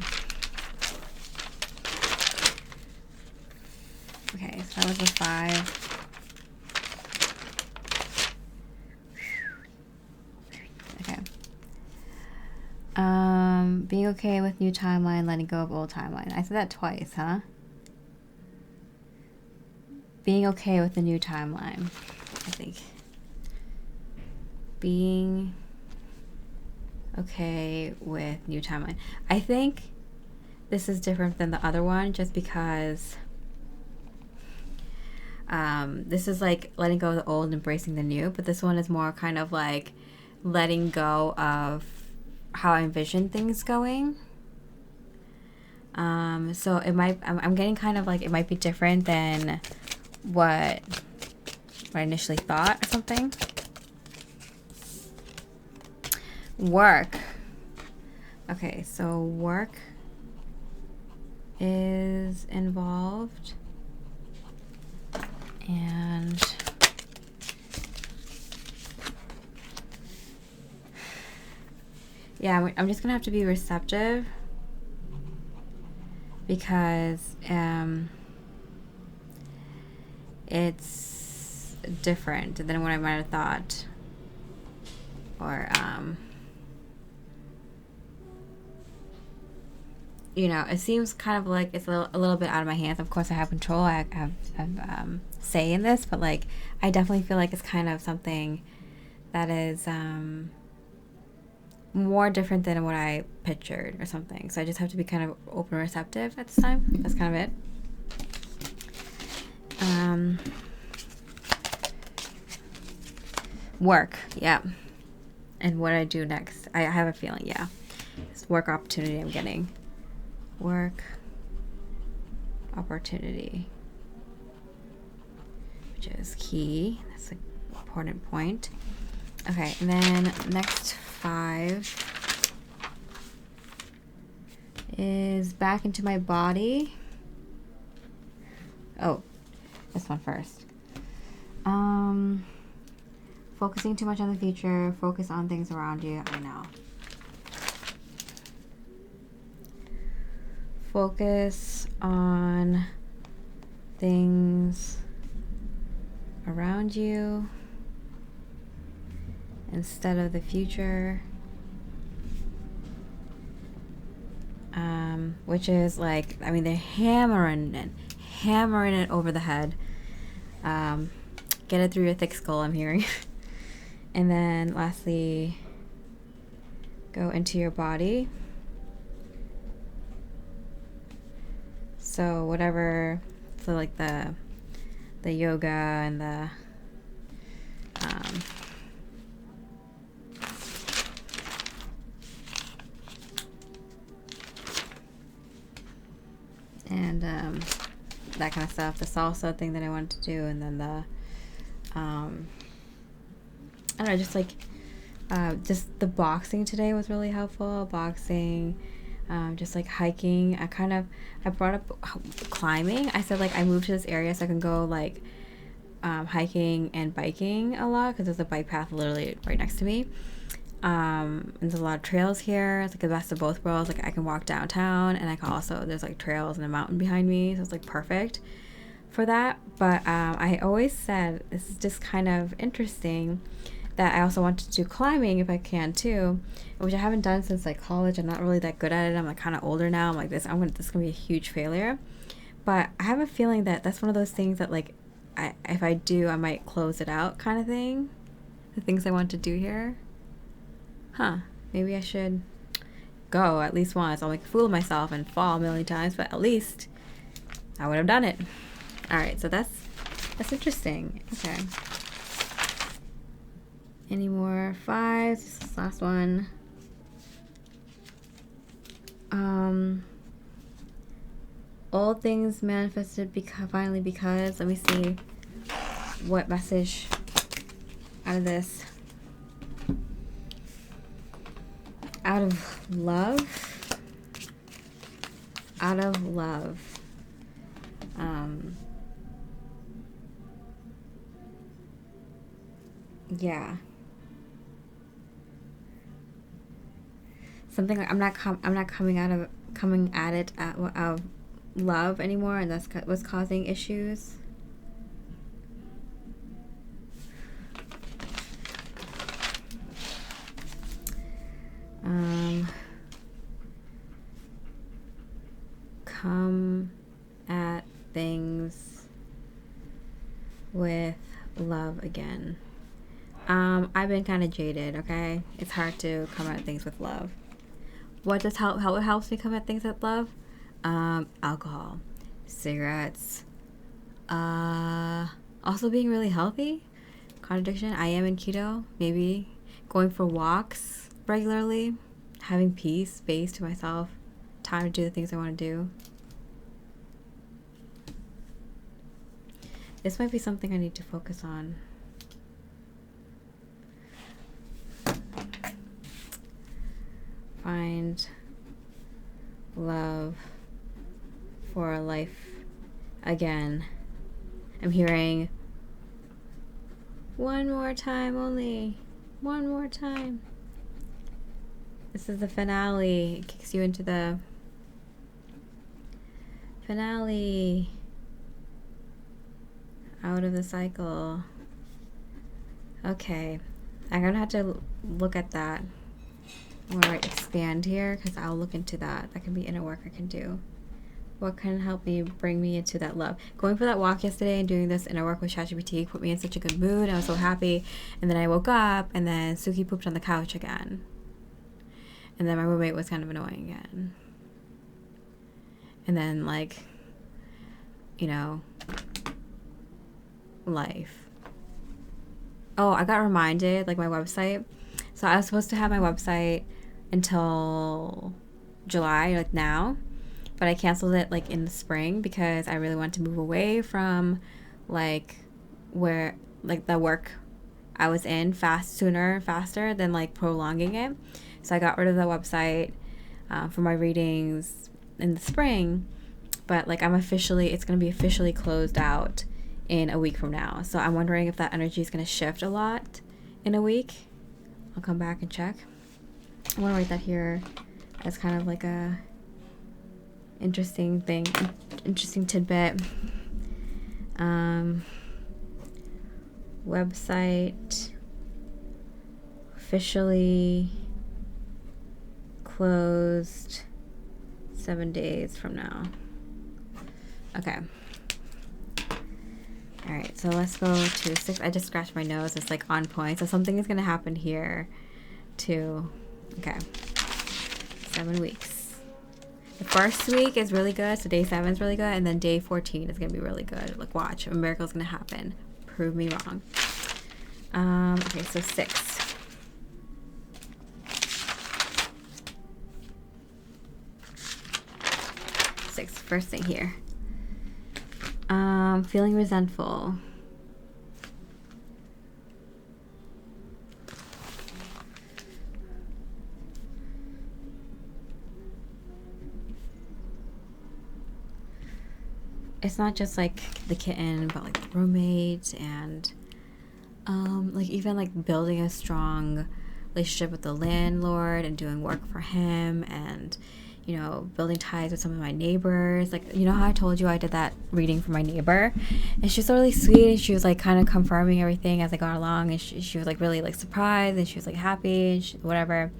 Okay, so that was the 5. Okay. Being okay with new timeline, letting go of old timeline. I said that twice, huh? Being okay with the new timeline, I think. Being okay with new timeline. I think this is different than the other one just because this is like letting go of the old, embracing the new, but this one is more kind of like letting go of how I envision things going. So it might, I'm getting kind of like, it might be different than what I initially thought or something. Work. Okay, so work is involved, and yeah, I'm just gonna have to be receptive because it's different than what I might have thought, or you know, it seems kind of like it's a little bit out of my hands. Of course, I have control. I have say in this, but like I definitely feel like it's kind of something that is more different than what I pictured or something. So I just have to be kind of open and receptive at this time. That's kind of it. Work, yeah. And what I do next. I have a feeling, yeah. This work opportunity I'm getting. Work opportunity, which is key. That's an important point. Okay, and then next 5 is back into my body. Oh, this one first. Focusing too much on the future, focus on things around you. I know. Focus on things around you instead of the future. Which is like, I mean, they're hammering it over the head. Get it through your thick skull, I'm hearing. And then lastly, go into your body. So whatever, so like the yoga and the that kind of stuff, the salsa thing that I wanted to do, and then the I don't know, just like just the boxing today was really helpful. Boxing, just like hiking. I brought up climbing. I said like I moved to this area so I can go like hiking and biking a lot because there's a bike path literally right next to me. And there's a lot of trails here. It's like the best of both worlds. Like I can walk downtown, and I can also, there's like trails and a mountain behind me, so it's like perfect for that. But I always said this is just kind of interesting that I also want to do climbing if I can too, which I haven't done since like college. I'm not really that good at it. I'm like kind of older now. I'm like this is gonna be a huge failure. But I have a feeling that that's one of those things that like if I do, I might close it out kind of thing. The things I want to do here. Maybe I should go at least once. I'll make a fool of myself and fall a million times, but at least I would have done it. All right, so that's interesting. Okay. Any more fives? This is the last one. All things manifested finally because. Let me see what message out of this. Out of love. Out of love. Yeah. Something like I'm not coming at it out of love anymore, and that's what's causing issues. Come at things with love again. I've been kind of jaded, okay? It's hard to come at things with love. What does how it helps me come at things with love? Alcohol, cigarettes, also being really healthy. Contradiction. I am in keto. Maybe going for walks regularly, having peace, space to myself, time to do the things I want to do. This might be something I need to focus on. Find love for life again. I'm hearing one more time only. One more time. This is the finale. It kicks you into the finale. Out of the cycle. Okay. I'm going to have to look at that. I'm going to expand here because I'll look into that. That can be inner work I can do. What can help me bring me into that love? Going for that walk yesterday and doing this inner work with ChatGPT put me in such a good mood. I was so happy. And then I woke up and then Suki pooped on the couch again. And then my roommate was kind of annoying again. And then, like, you know, life. Oh, I got reminded, like, my website. So I was supposed to have my website until July, like now. But I canceled it, like, in the spring because I really wanted to move away from, like, where, like, the work I was in faster than, like, prolonging it. So I got rid of the website for my readings in the spring. But, like, it's going to be officially closed out in a week from now. So I'm wondering if that energy is going to shift a lot in a week. I'll come back and check. I want to write that here as kind of like a interesting tidbit. Website officially closed 7 days from now. Okay. All right, so let's go to 6. I just scratched my nose. It's like on point. So something is going to happen here too. Okay. 7 weeks. The first week is really good. So day 7 is really good. And then day 14 is going to be really good. Like, watch. A miracle is going to happen. Prove me wrong. Okay, so 6. First thing here. Feeling resentful. It's not just like the kitten, but like the roommates and like even like building a strong relationship with the landlord and doing work for him and, you know, building ties with some of my neighbors. Like, you know how I told you I did that reading for my neighbor? And she was really sweet, and she was like kind of confirming everything as I got along, and she was like really like surprised, and she was like happy and whatever.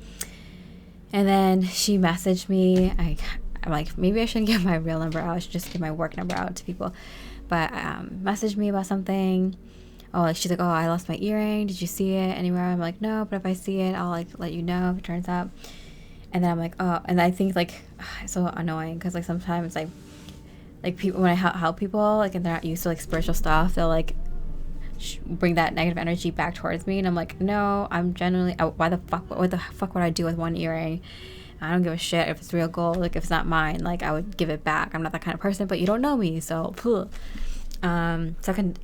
And then she messaged me. I'm like, maybe I shouldn't give my real number out. I should just give my work number out to people. But messaged me about something. Oh, like she's like, oh, I lost my earring. Did you see it anywhere? I'm like, no, but if I see it, I'll like let you know if it turns up. And then I'm like, oh, and I think like it's so annoying because like sometimes like people when I help people like and they're not used to like spiritual stuff, they'll like bring that negative energy back towards me. And I'm like, no, I'm genuinely, why the fuck, what the fuck would I do with one earring? I don't give a shit if it's real gold. Like, if it's not mine, like, I would give it back. I'm not that kind of person, but you don't know me, so so I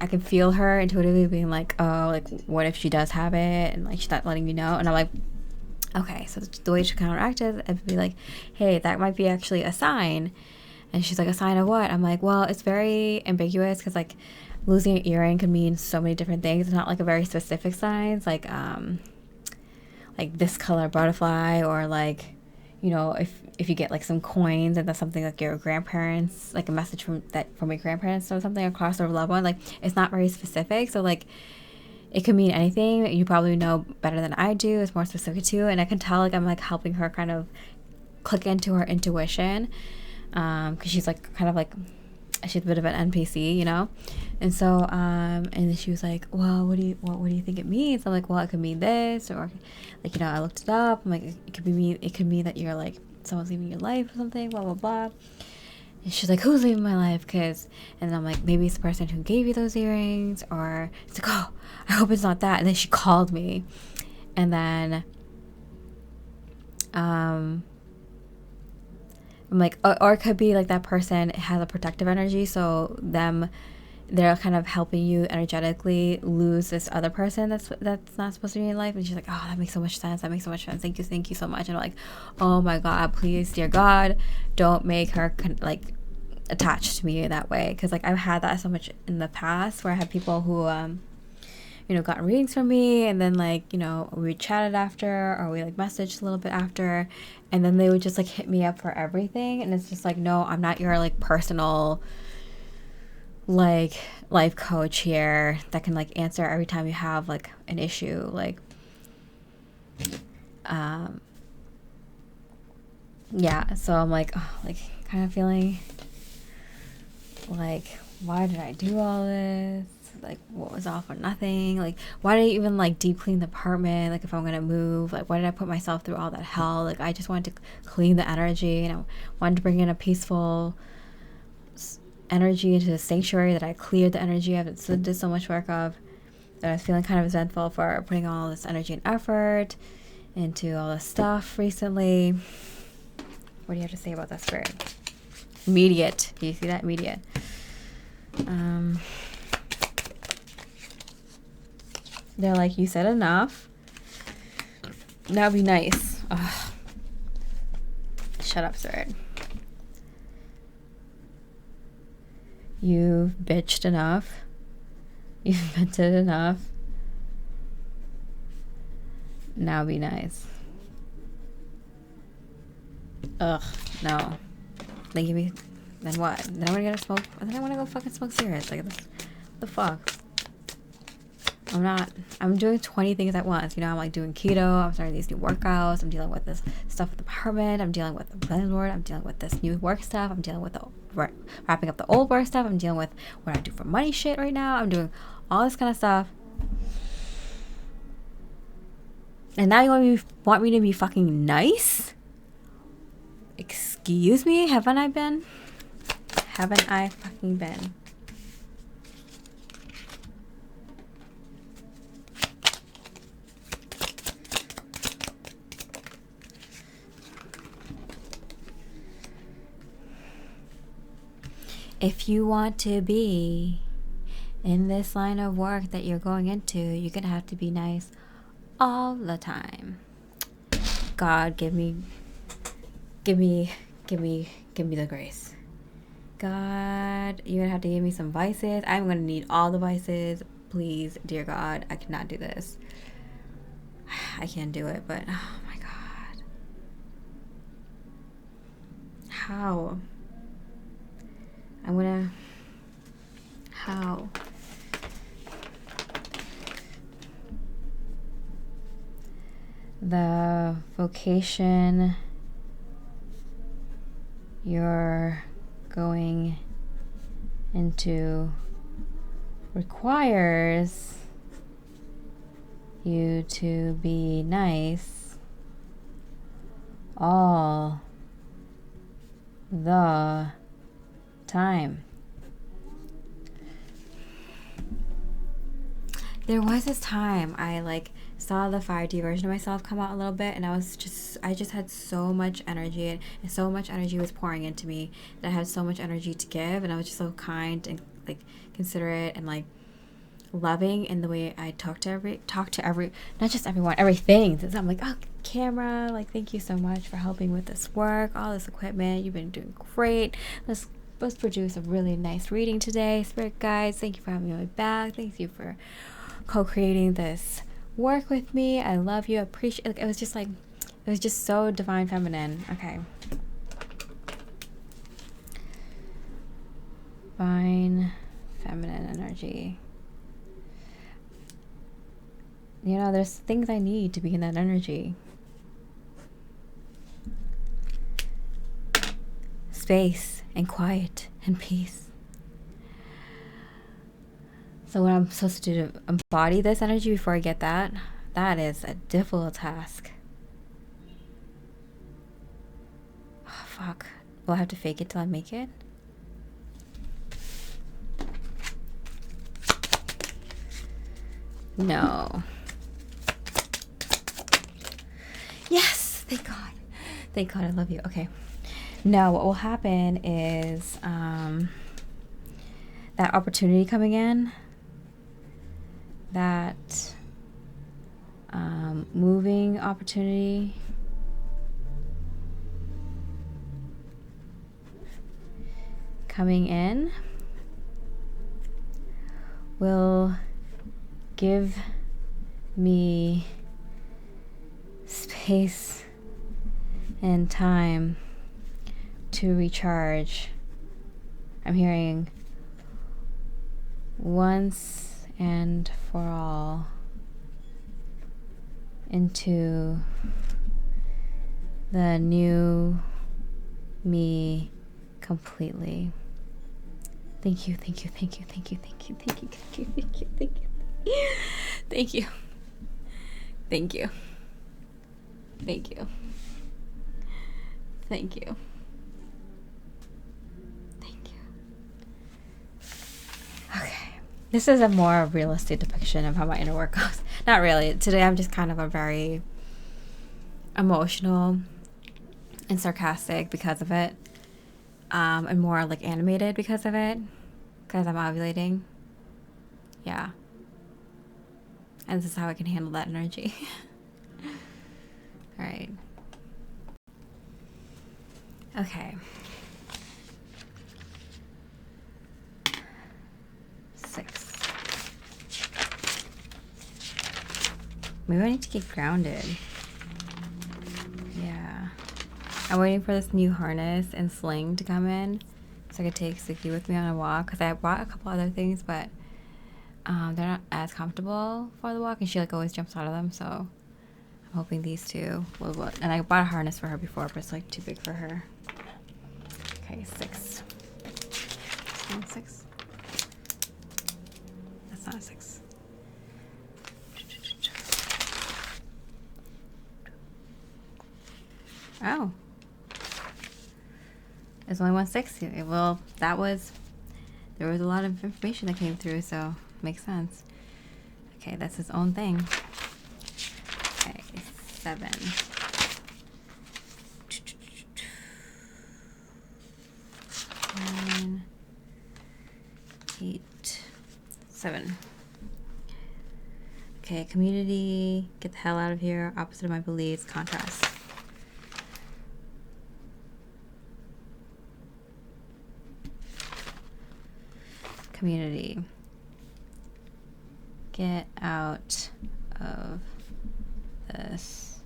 can feel her intuitively being like, oh, like, what if she does have it, and like she's not letting me know. And I'm like, okay, so the way to counteract it, I'd be like, hey, that might be actually a sign. And she's like, a sign of what? I'm like, well, it's very ambiguous, because like losing an earring could mean so many different things. It's not like a very specific sign. It's like this color butterfly, or like, you know, if you get like some coins and that's something like your grandparents, like a message from your grandparents or something across their loved one, like it's not very specific. So like it could mean anything. You probably know better than I do. It's more specific to you, and I can tell like I'm like helping her kind of click into her intuition, because she's like kind of like, she's a bit of an NPC, you know. And so and then she was like, well, what do you think it means? I'm like, well, it could mean this, or like, you know, I looked it up. I'm like, it could mean that you're like, someone's leaving your life or something, blah blah blah. And she's like, who's leaving my life? And then I'm like, maybe it's the person who gave you those earrings. Or it's like, oh, I hope it's not that. And then she called me, and then I'm like, or it could be like that person has a protective energy, so they're kind of helping you energetically lose this other person that's not supposed to be in your life. And she's like, oh, that makes so much sense. Thank you so much. And I'm like, oh my God, please, dear God, don't make her like attached to me that way. Because like I've had that so much in the past, where I had people who you know, got readings from me, and then like, you know, we chatted after, or we like messaged a little bit after, and then they would just like hit me up for everything. And it's just like, no, I'm not your like personal like life coach here that can like answer every time you have like an issue. Like yeah, so I'm like, oh, like kind of feeling like, why did I do all this? Like, what was all for nothing? Like, why did I even like deep clean the apartment? Like, if I'm gonna move, like, why did I put myself through all that hell? Like, I just wanted to clean the energy, and I wanted to bring in a peaceful energy into the sanctuary that I cleared the energy of. It did so much work of, that I was feeling kind of resentful for putting all this energy and effort into all this stuff recently. What do you have to say about that, Spirit? Immediate. Do you see that? Immediate. They're like, you said enough. Now be nice. Ugh. Shut up, Spirit. You've bitched enough. You've vented enough. Now be nice. Ugh, no. They give me, then what? Then I want to get a smoke. Then I want to go fucking smoke cigarettes. Like, what the fuck? I'm doing 20 things at once. You know, I'm like doing keto. I'm starting these new workouts. I'm dealing with this stuff with the apartment. I'm dealing with the landlord. I'm dealing with this new work stuff. I'm dealing with the wrapping up the old work stuff. I'm dealing with what I do for money shit right now. I'm doing all this kind of stuff. And now you want me to be fucking nice? Excuse me? Haven't I been? Haven't I fucking been? If you want to be in this line of work that you're going into, you're gonna have to be nice all the time. God, give me the grace. God, you're gonna have to give me some vices. I'm gonna need all the vices. Please, dear God, I cannot do this. I can't do it, but oh my God. How? How? The vocation you're going into requires you to be nice all the time. There was this time I like saw the 5D version of myself come out a little bit, and I just had so much energy, and so much energy was pouring into me that I had so much energy to give, and I was just so kind and like considerate and like loving in the way I talk to every not just everyone, everything. So I'm like, oh, camera, like thank you so much for helping with this work, all this equipment, you've been doing great. Let's produce a really nice reading today. Spirit guides, thank you for having me back. Thank you for co-creating this work with me. I love you. I appreciate it. It was just so divine feminine. Okay. Divine feminine energy. You know, there's things I need to be in that energy. Space and quiet and peace. So what I'm supposed to do to embody this energy before I get that, that is a difficult task. Oh, fuck. Will I have to fake it till I make it? No. Yes! Thank God. Thank God, I love you. Okay. Now what will happen is that opportunity coming in, that moving opportunity, coming in will give me space and time to recharge. I'm hearing once and for all into the new me completely. Thank you, thank you, thank you, thank you, thank you, thank you, thank you, thank you, thank you. Thank you. Thank you. Thank you. Thank you. Thank you. Okay. This is a more realistic depiction of how my inner work goes. Not really. Today I'm just kind of a very emotional and sarcastic because of it. And more like animated because of it. Because I'm ovulating. Yeah. And this is how I can handle that energy. All right. Okay. 6. Maybe I need to get grounded. Yeah. I'm waiting for this new harness and sling to come in so I could take Suki with me on a walk, because I bought a couple other things, but they're not as comfortable for the walk, and she like always jumps out of them, so I'm hoping these two will work. And I bought a harness for her before, but it's like too big for her. Okay, 6. 6. That's not a 6. Oh. There's only 1 6. Well, there was a lot of information that came through, so makes sense. Okay, that's his own thing. Okay, 7. 9, 8, 7. Okay, community, get the hell out of here. Opposite of my beliefs, contrast. Community, get out of this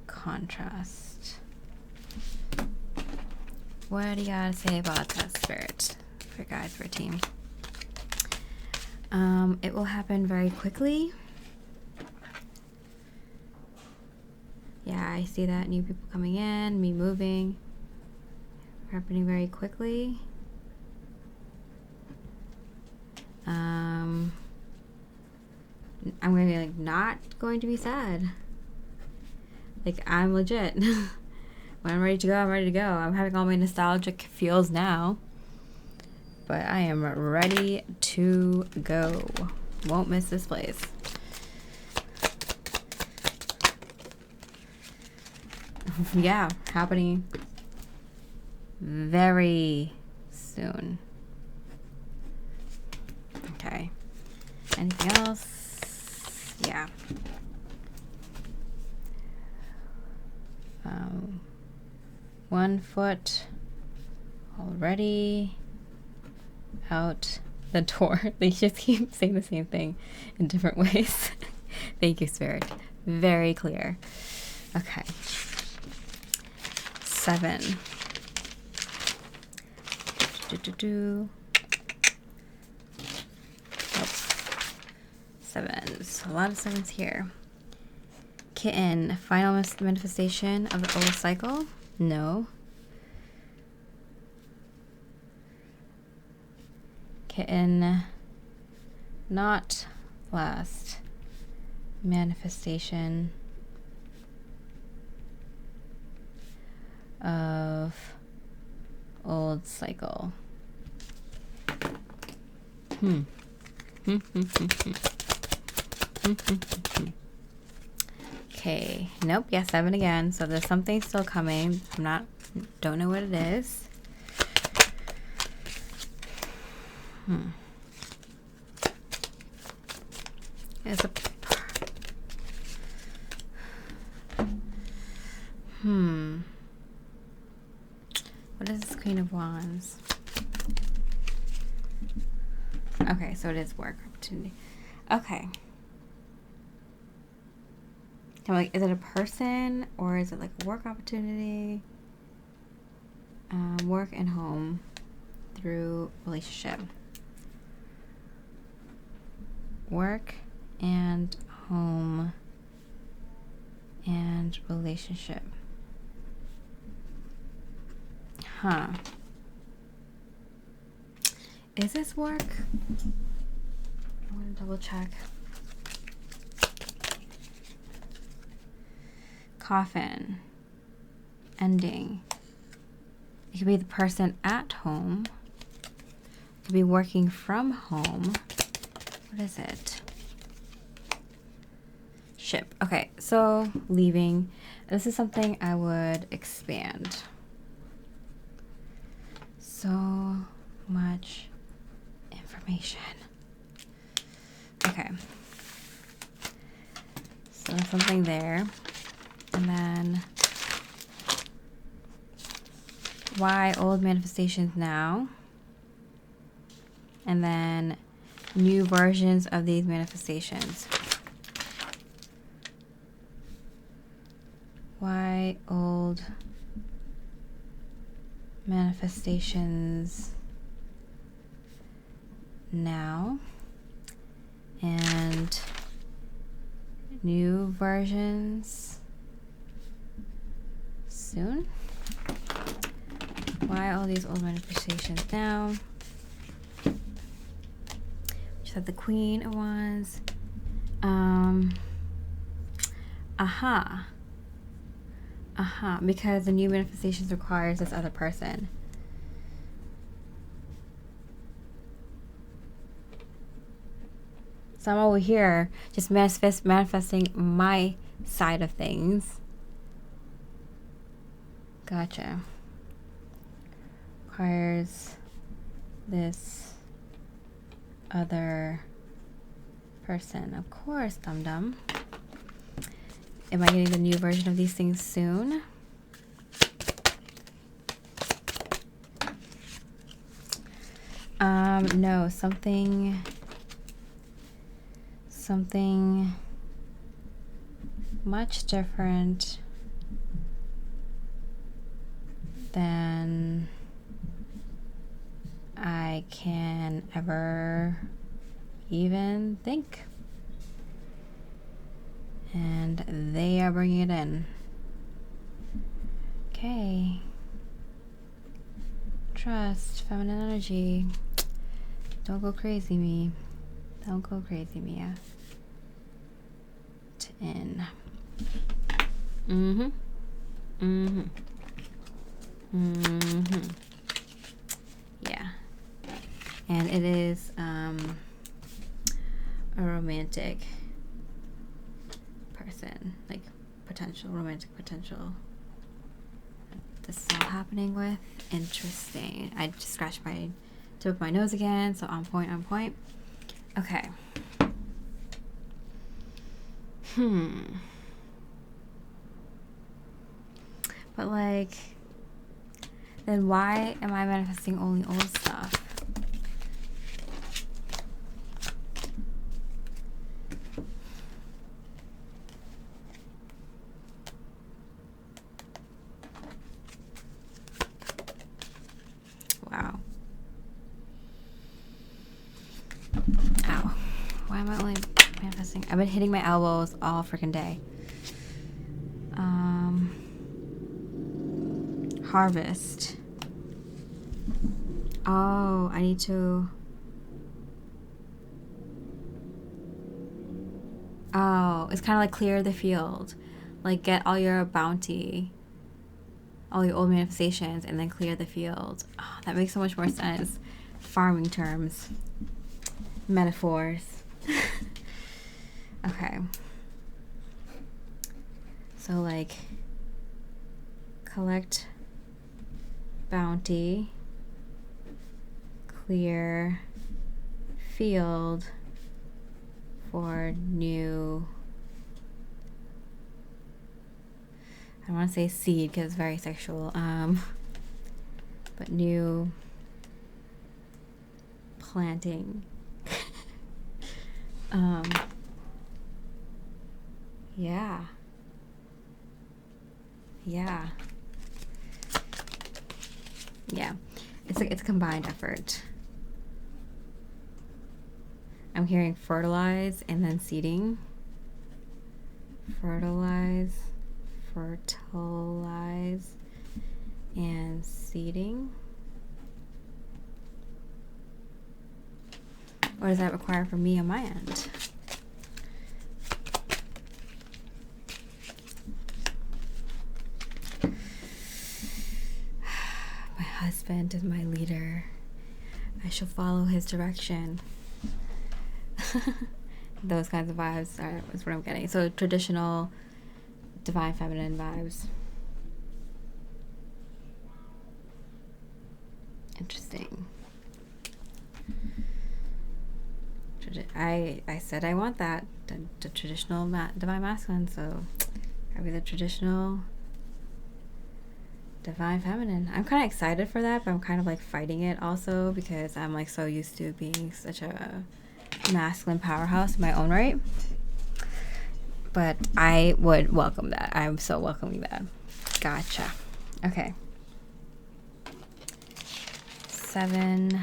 contrast. What do you gotta say about that, Spirit? For guys, for a team. It will happen very quickly. Yeah, I see that. New people coming in, me moving. Happening very quickly. I'm gonna be like not going to be sad. Like, I'm legit. When I'm ready to go, I'm ready to go. I'm having all my nostalgic feels now, but I am ready to go. Won't miss this place. Yeah, happening very soon. Okay. Anything else? Yeah. 1 foot already out the door. They just keep saying the same thing in different ways. Thank you, Spirit. Very clear. Okay. 7. Oh. 7s. A lot of 7s here. Kitten. Final manifestation of the old cycle? No. Kitten. Not last manifestation of old cycle. Okay, nope, yeah, 7 again. So there's something still coming. Don't know what it is. It's a What is this Queen of Wands? Okay, so it is work opportunity. Okay. I'm like, is it a person or is it like a work opportunity? Work and home through relationship. Work and home and relationship. Huh. Is this work? I want to double check. Coffin. Ending. It could be the person at home. It could be working from home. What is it? Ship. Okay, so leaving. This is something I would expand. So much information. Okay. So there's something there. And then why old manifestations now? And then new versions of these manifestations. Why old manifestations now and new versions soon? Why all these old manifestations now? Just have the Queen of Wands. Because the new manifestations requires this other person. So I'm over here just manifesting my side of things. Gotcha. Requires this other person. Of course, dum-dum. Am I getting the new version of these things soon? No, something much different than I can ever even think. And they are bringing it in. Okay. Trust, feminine energy. Don't go crazy, me. Don't go crazy, Mia. To in. Yeah. And it is a romantic person, like potential romantic potential. This is all happening with. Interesting. I just scratched my tip of my nose again, so on point, on point. Okay. But like, then why am I manifesting only old stuff? Wow. Ow. Why am I only manifesting? I've been hitting my elbows all freaking day. Harvest. Oh, I need to. Oh, it's kind of like clear the field. Like get all your bounty, all your old manifestations, and then clear the field. Oh, that makes so much more sense. Farming terms. Metaphors. Okay. So like collect bounty, clear field for new, I don't want to say seed because it's very sexual, but new planting. Yeah. Yeah. Yeah. It's a combined effort. I'm hearing fertilize and then seeding. Fertilize, and seeding. What does that require from me on my end? My husband is my leader. I shall follow his direction. Those kinds of vibes is what I'm getting. So traditional divine feminine vibes. Interesting. I said I want that, the traditional divine masculine, so I'll be the traditional divine feminine. I'm kind of excited for that, but I'm kind of like fighting it also because I'm like so used to being such a masculine powerhouse in my own right. But I would welcome that. I'm so welcoming that. Gotcha. Okay. 7.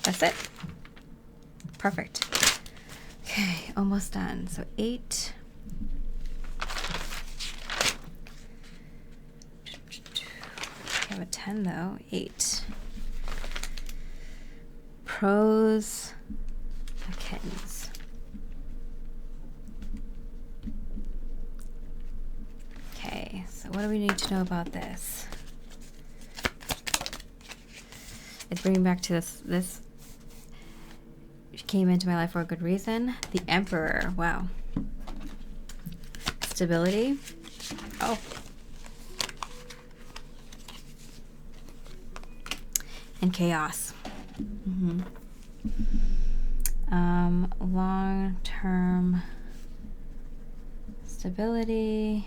That's it. Perfect. Okay, almost done. So 8. I have a 10 though. 8. Pros, Kittens. Okay, so what do we need to know about this? It's bringing back to this came into my life for a good reason. The Emperor. Wow. Stability. Oh. And chaos. Long-term stability.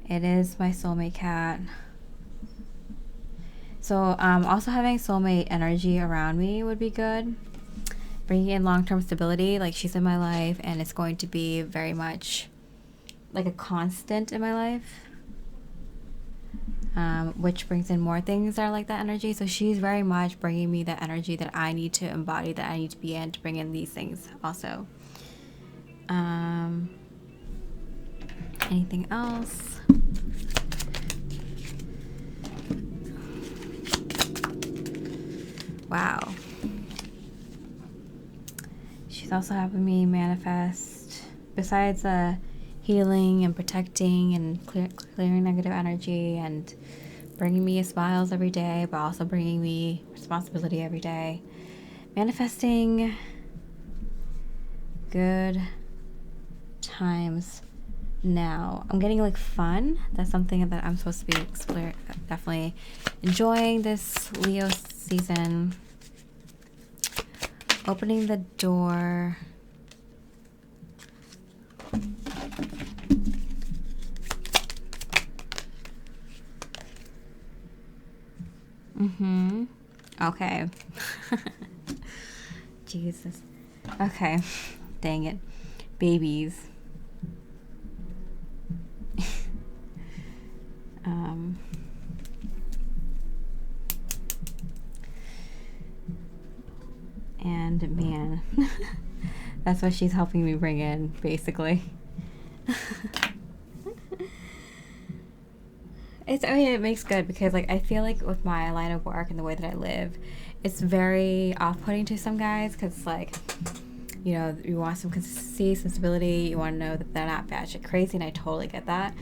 It is my soulmate cat. So also having soulmate energy around me would be good. Bringing in long-term stability, like she's in my life and it's going to be very much like a constant in my life. Which brings in more things that are like that energy. So she's very much bringing me that energy that I need to embody, that I need to be in to bring in these things also. Anything else? Wow. She's also helping me manifest, besides healing and protecting and clearing negative energy and bringing me smiles every day, but also bringing me responsibility every day. Manifesting good times now. I'm getting like fun. That's something that I'm supposed to be definitely enjoying this Leo season. Opening the door. Okay. Jesus. Okay. Dang it. Babies. And man, that's what she's helping me bring in, basically. It makes good because like I feel like with my line of work and the way that I live, it's very off-putting to some guys because like, you know, you want some consistency, some stability, you want to know that they're not batshit crazy, and I totally get that.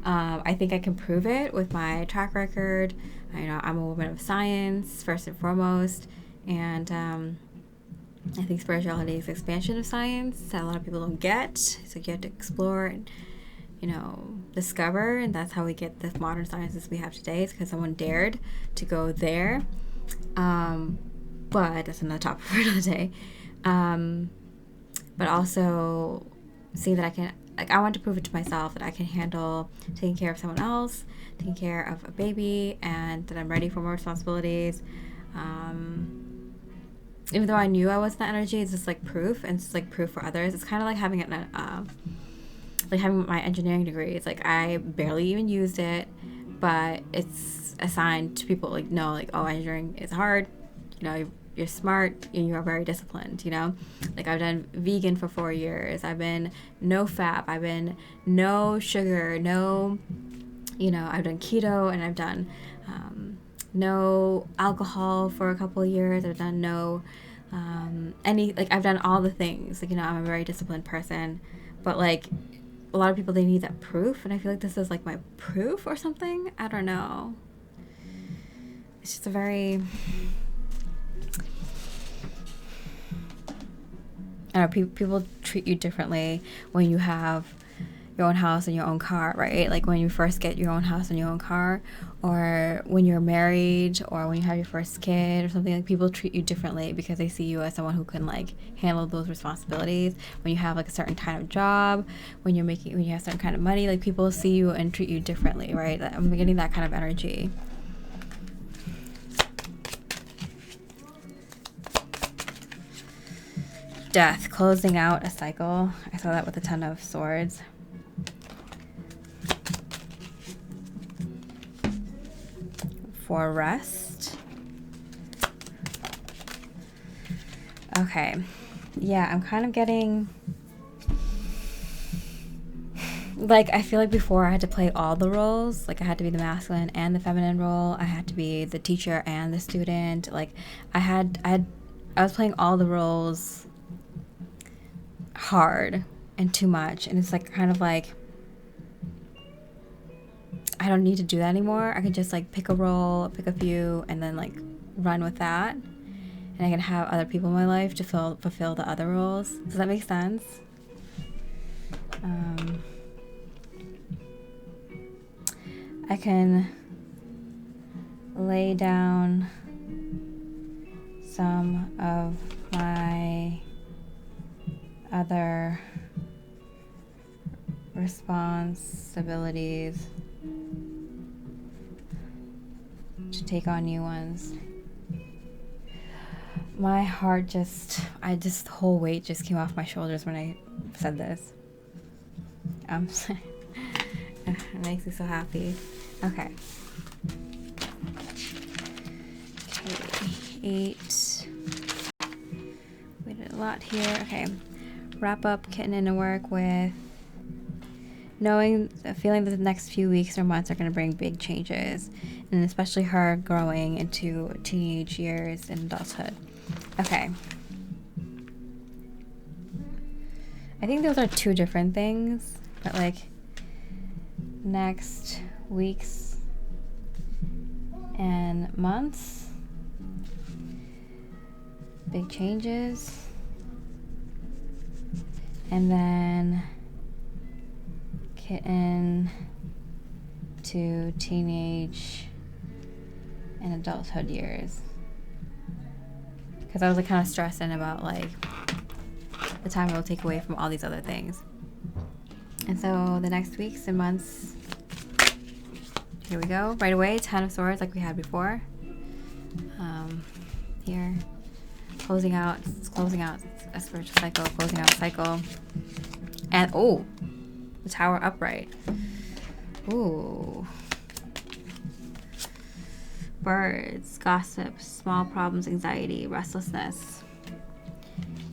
I think I can prove it with my track record. You know, I'm a woman of science first and foremost, and I think spirituality is expansion of science that a lot of people don't get. So you have to explore and, you know, discover, and that's how we get the modern sciences we have today. It's because someone dared to go there. But that's another topic for another day. But also see that I can, like, I want to prove it to myself that I can handle taking care of someone else, taking care of a baby, and that I'm ready for more responsibilities. Even though I knew I wasn't that energy, it's just like proof, and it's like proof for others. It's kind of like having like having my engineering degree. It's like I barely even used it, but it's assigned to people like, no, like, oh, engineering is hard, you know, you're smart and you're very disciplined, you know. Like I've done vegan for 4 years, I've been no fat, I've been no sugar, no, you know, I've done keto, and I've done no alcohol for a couple of years. I've done no I've done all the things. Like, you know, I'm a very disciplined person, but like a lot of people, they need that proof, and I feel like this is like my proof or something. I don't know. It's just a very, I don't know, people treat you differently when you have your own house and your own car, right? Like when you first get your own house and your own car, or when you're married, or when you have your first kid or something. Like people treat you differently because they see you as someone who can like handle those responsibilities. When you have like a certain kind of job, when you have certain kind of money, like people see you and treat you differently, right? I'm getting that kind of energy. Death, closing out a cycle. I saw that with a Ten of Swords. For rest. Okay. Yeah, I'm kind of getting, like, I feel like before I had to play all the roles. Like I had to be the masculine and the feminine role. I had to be the teacher and the student. Like I was playing all the roles hard and too much, and it's like kind of like I don't need to do that anymore. I can just like pick a role, pick a few, and then like run with that, and I can have other people in my life to fulfill the other roles. Does that make sense? I can lay down some of my other responsibilities to take on new ones. My heart the whole weight just came off my shoulders when I said this. It makes me so happy. Okay. 8. We did a lot here. Okay. Wrap up Kitten Inner Work with feeling that the next few weeks or months are going to bring big changes, and especially her growing into teenage years and adulthood. Okay. I think those are two different things, but like next weeks and months, big changes. And then kitten to teenage and adulthood years. Because I was like kind of stressing about like the time it will take away from all these other things. And so the next weeks and months, here we go. Right away, 10 of Swords like we had before. Here, closing out a spiritual cycle, closing out a cycle. And oh, the Tower upright. Ooh. Birds, gossip, small problems, anxiety, restlessness.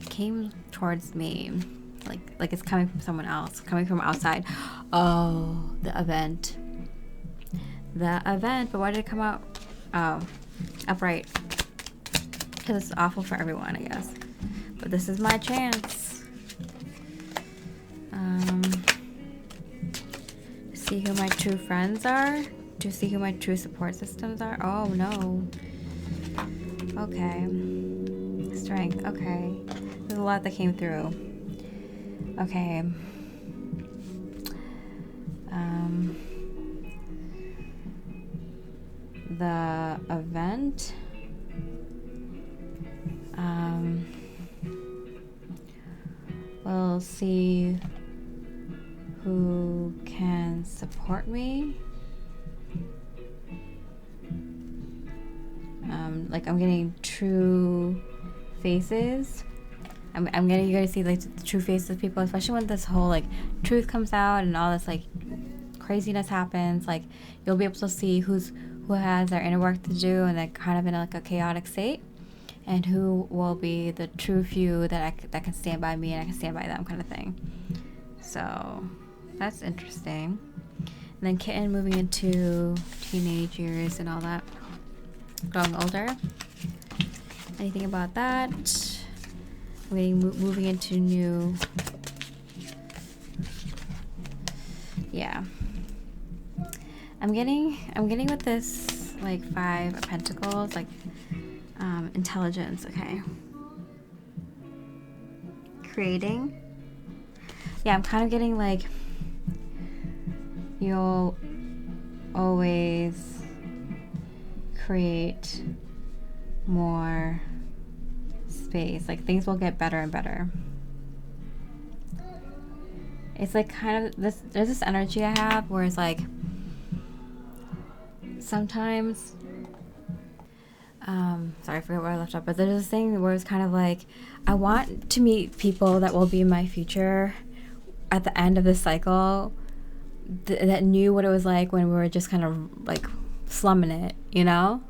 Came towards me. Like it's coming from someone else, coming from outside. Oh, the event. But why did it come out? Oh, upright. Because it's awful for everyone, I guess. But this is my chance. See who my true friends are. To see who my true support systems are. Oh no. Okay. Strength. Okay. There's a lot that came through. Okay. The event. We'll see who can support me. Like I'm getting true faces. You're gonna see like the true faces of people, especially when this whole like truth comes out and all this like craziness happens. Like you'll be able to see who has their inner work to do and they're kind of in like a chaotic state, and who will be the true few that can stand by me and I can stand by them, kind of thing. So that's interesting. And then kitten moving into teenage years and all that, growing older. Anything about that? Moving into new. Yeah. I'm getting with this like 5 of Pentacles, like intelligence. Okay. Creating. Yeah, I'm kind of getting like you'll always create more space. Like things will get better and better. It's like kind of this, there's this energy I have where it's like sometimes sorry, I forgot where I left off, but there's this thing where it's kind of like I want to meet people that will be in my future at the end of this cycle that knew what it was like when we were just kind of like slumming it, you know?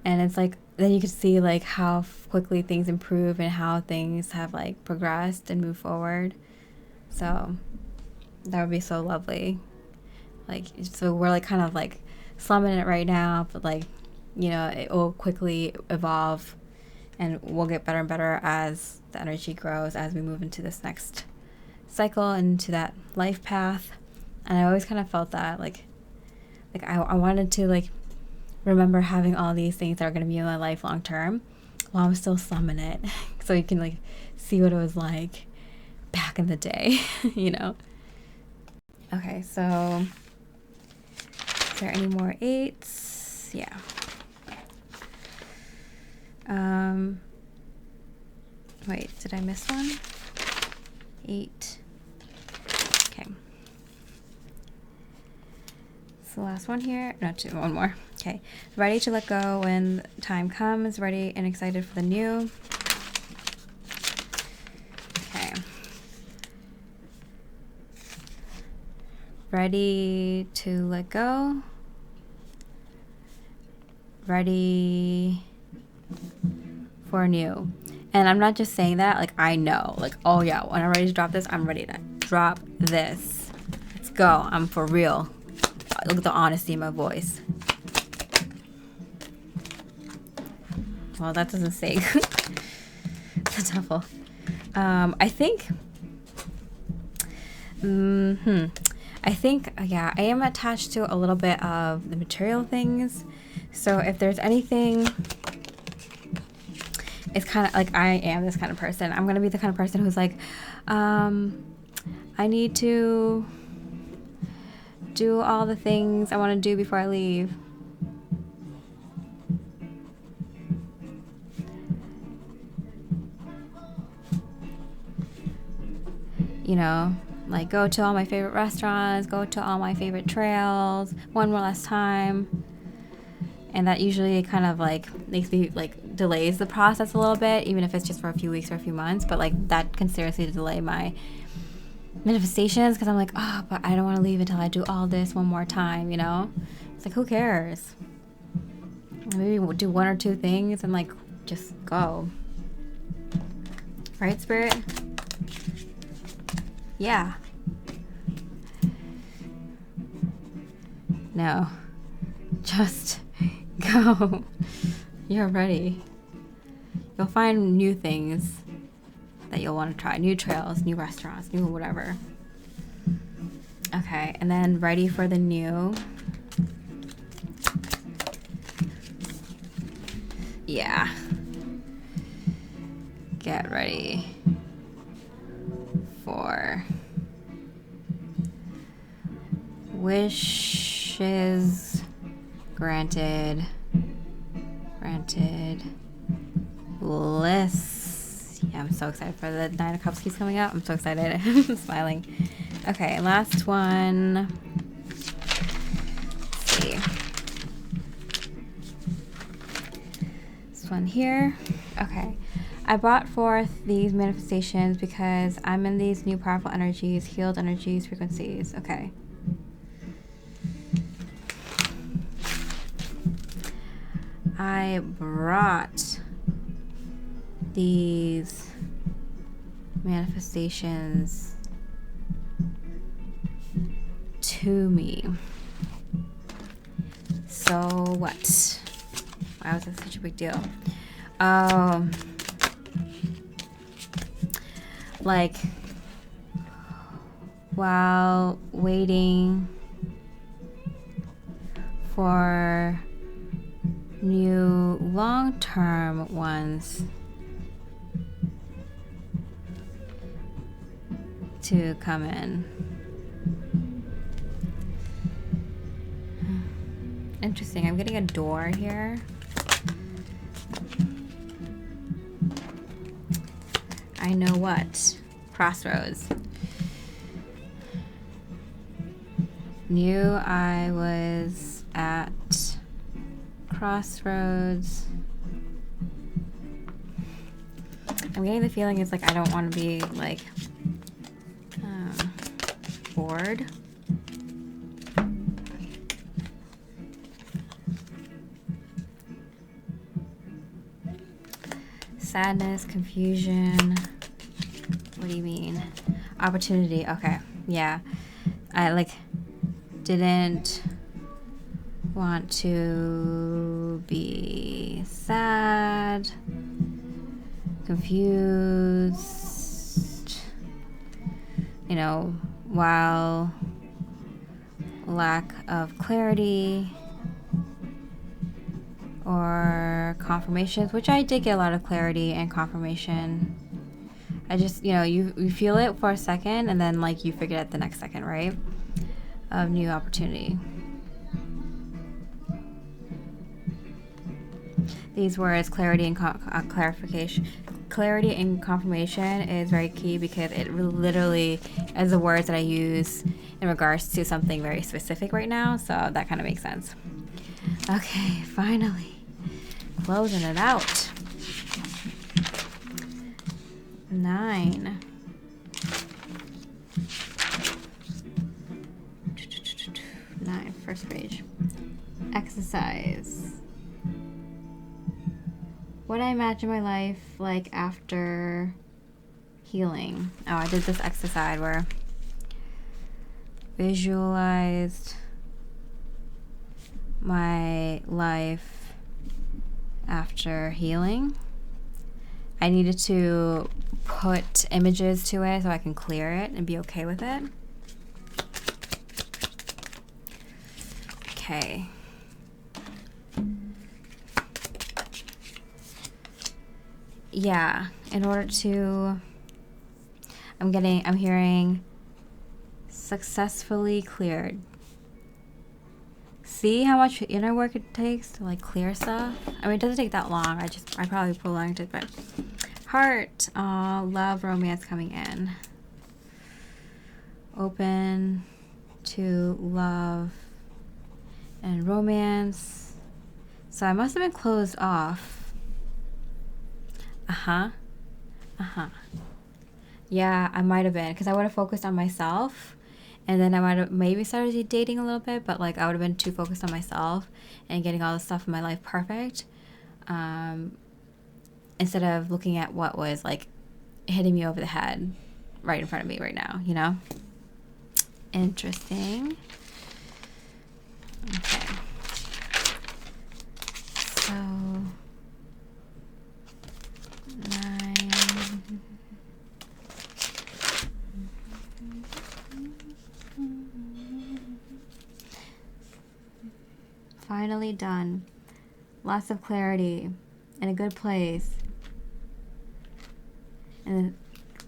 And it's like then you could see like how quickly things improve and how things have like progressed and moved forward. So that would be so lovely. Like, so we're like kind of like slumming it right now, but like, you know, it will quickly evolve and we'll get better and better as the energy grows, as we move into this next cycle and into that life path. And I always kind of felt that like I wanted to like remember having all these things that are going to be in my life long term while I'm still slumming it, so you can like see what it was like back in the day, you know? Okay, so is there any more 8s? Yeah. Wait, did I miss one? 8. Okay. It's the last one here. No, one more. Okay. Ready to let go when time comes. Ready and excited for the new. Okay. Ready to let go. Ready for new. And I'm not just saying that, like I know, like, oh yeah, when I'm ready to drop this, I'm ready to drop this. Let's go. I'm for real. Look at the honesty in my voice. Well, that doesn't say. That's awful. I think, yeah, I am attached to a little bit of the material things. So if there's anything it's kind of like I am this kind of person. I'm going to be the kind of person who's like, I need to do all the things I want to do before I leave. You know, like go to all my favorite restaurants, go to all my favorite trails, one more last time. And that usually kind of like makes me like delays the process a little bit, even if it's just for a few weeks or a few months. But like that can seriously delay my manifestations because I'm like, oh, but I don't want to leave until I do all this one more time, you know? It's like, who cares? Maybe we'll do one or two things and like just go. Right, Spirit? Yeah. No. Just go. You're ready. You'll find new things that you'll want to try. New trails, new restaurants, new whatever. Okay, and then ready for the new. Yeah. Get ready for wishes granted bliss. Yeah, I'm so excited for the 9 of Cups keeps coming out. I'm so excited. I'm smiling. Okay, last one. Let's see. This one here. Okay. I brought forth these manifestations because I'm in these new powerful energies, healed energies, frequencies. Okay. I brought these manifestations to me. So what? Why was this such a big deal? Like while waiting for new long-term ones to come in. Interesting. I'm getting a door here. I know what. Crossroads. Knew I was at crossroads. I'm getting the feeling it's like I don't want to be like bored. Sadness, confusion. What do you mean? Opportunity. Okay. Yeah. I like didn't want to be sad, confused, you know, while lack of clarity or confirmations, which I did get a lot of clarity and confirmation. I just, you know, you feel it for a second and then like you forget it the next second, right? Of new opportunity. These words, clarity and clarification, clarity and confirmation is very key because it literally is the words that I use in regards to something very specific right now. So that kind of makes sense. Okay, finally, closing it out. 9. 9, first page. Exercise. What I imagine my life like after healing. Oh, I did this exercise where visualized my life after healing. I needed to put images to it so I can clear it and be okay with it. Okay. yeah, in order to, I'm hearing successfully cleared. See how much inner work it takes to like clear stuff? I mean, it doesn't take that long. I probably prolonged it, but heart, love, romance coming in. Open to love and romance. So I must have been closed off. Yeah, I might have been, because I would have focused on myself, and then I might have maybe started dating a little bit, but like I would have been too focused on myself and getting all the stuff in my life perfect, instead of looking at what was like hitting me over the head right in front of me right now, you know? Interesting. Okay. So 9. Finally done. Lots of clarity in a good place. And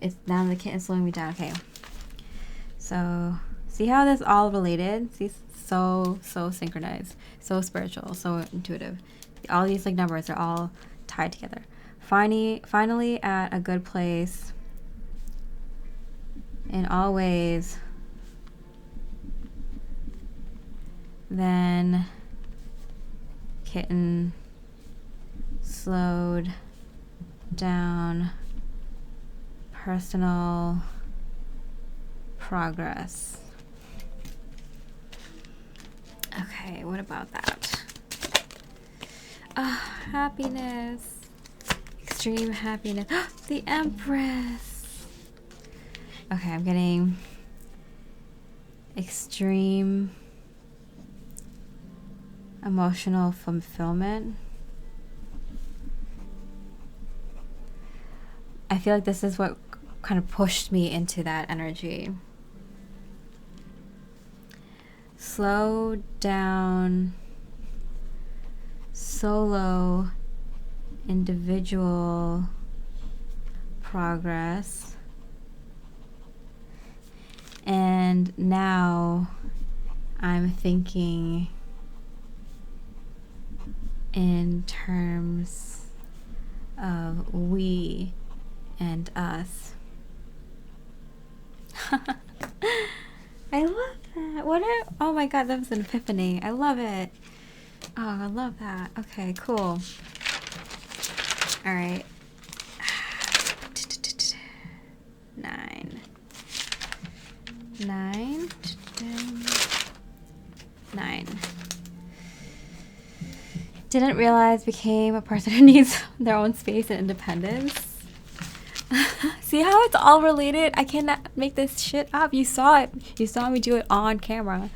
it's now the kitten's slowing me down. Okay. So see how this all related? See, so synchronized, so spiritual, so intuitive. All these like numbers are all tied together. Finally at a good place in all ways. Then kitten slowed down, personal progress. Okay, what about that? Happiness, extreme happiness. The Empress. Okay, I'm getting extreme emotional fulfillment. I feel like this is what kind of pushed me into that energy. Slow down, solo, individual progress. And now I'm thinking in terms of we and us. I love that. Oh my god, that was an epiphany. I love it. Oh, I love that. Okay, cool. All right. 9. 9. Didn't realize became a person who needs their own space and independence. See how it's all related? I cannot make this shit up. You saw it. You saw me do it on camera.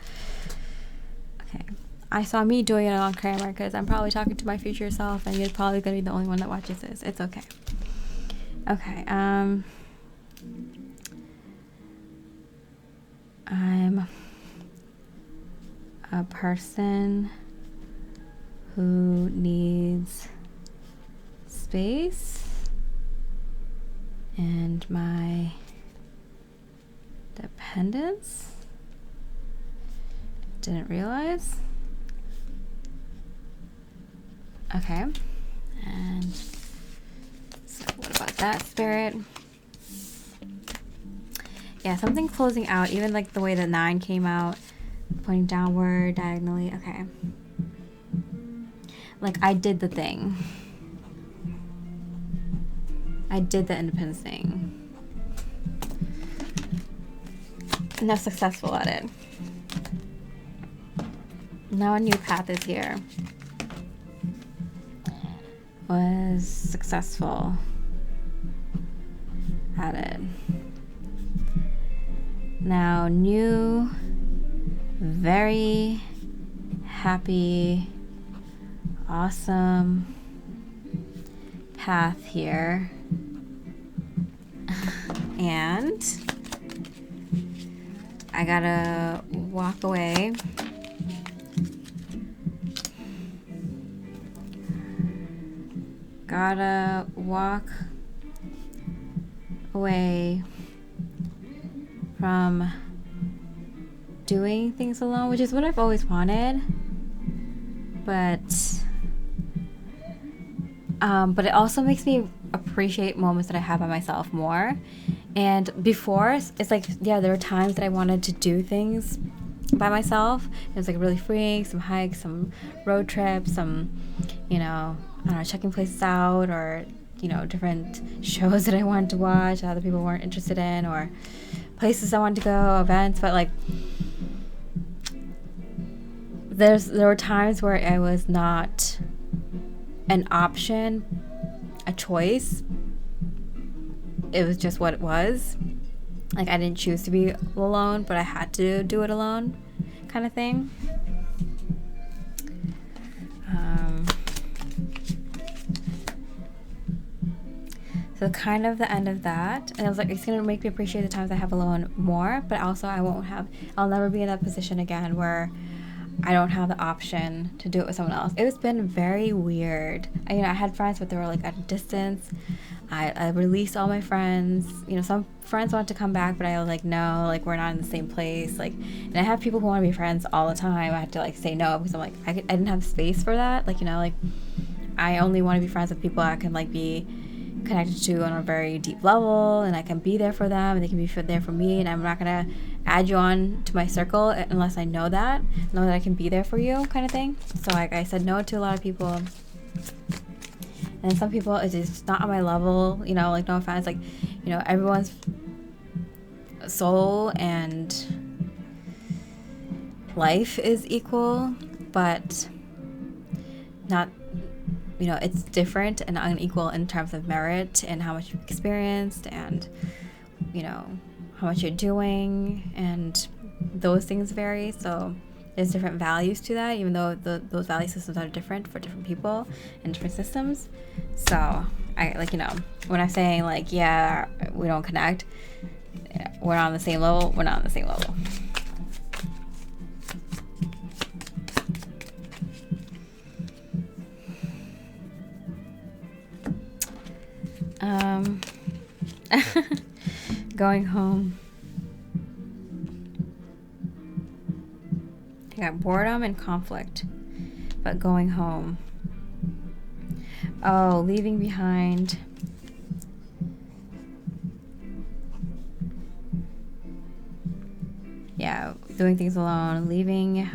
Okay. I saw me doing it on camera because I'm probably talking to my future self and you're probably going to be the only one that watches this. It's okay. Okay. I'm a person who needs space and my dependence. Didn't realize. Okay. And so what about that, spirit? Yeah, something closing out, even like the way the 9 came out, pointing downward, diagonally. Okay. Like I did the thing. I did the independence thing. And I'm successful at it. Now a new path is here. Was successful at it. Now new, very happy, awesome path here. And I gotta walk away. gotta walk away from doing things alone, which is what I've always wanted. But it also makes me appreciate moments that I have by myself more. And before, it's like, yeah, there were times that I wanted to do things by myself. It was like really freeing, some hikes, some road trips, some, I don't know, checking places out, or, different shows that I wanted to watch that other people weren't interested in, or places I wanted to go, events. But like, there were times where I was not an option, a choice. It was just what it was. Like, I didn't choose to be alone, but I had to do it alone, kind of thing. So kind of the end of that. And I was like, it's going to make me appreciate the times I have alone more, but also I'll never be in that position again where I don't have the option to do it with someone else. It's been very weird. I had friends, but they were like at a distance. I released all my friends. Some friends want to come back, but I was like, no, like, we're not in the same place. Like, and I have people who want to be friends all the time. I had to like say no because I'm like, I didn't have space for that. Like, like, I only want to be friends with people I can like be connected to on a very deep level, and I can be there for them, and they can be there for me. And I'm not gonna add you on to my circle unless I know that I can be there for you, kind of thing. So like, I said no to a lot of people. And some people, it's just not on my level, like, no offense, like, everyone's soul and life is equal, but not, it's different and unequal in terms of merit and how much you've experienced and, how much you're doing, and those things vary. So there's different values to that, even though those value systems are different for different people and different systems. So I like, when I'm saying like, yeah, we don't connect, we're not on the same level, we're not on the same level. Going home. I got boredom and conflict, but going home. Oh, leaving behind. Yeah, doing things alone, leaving.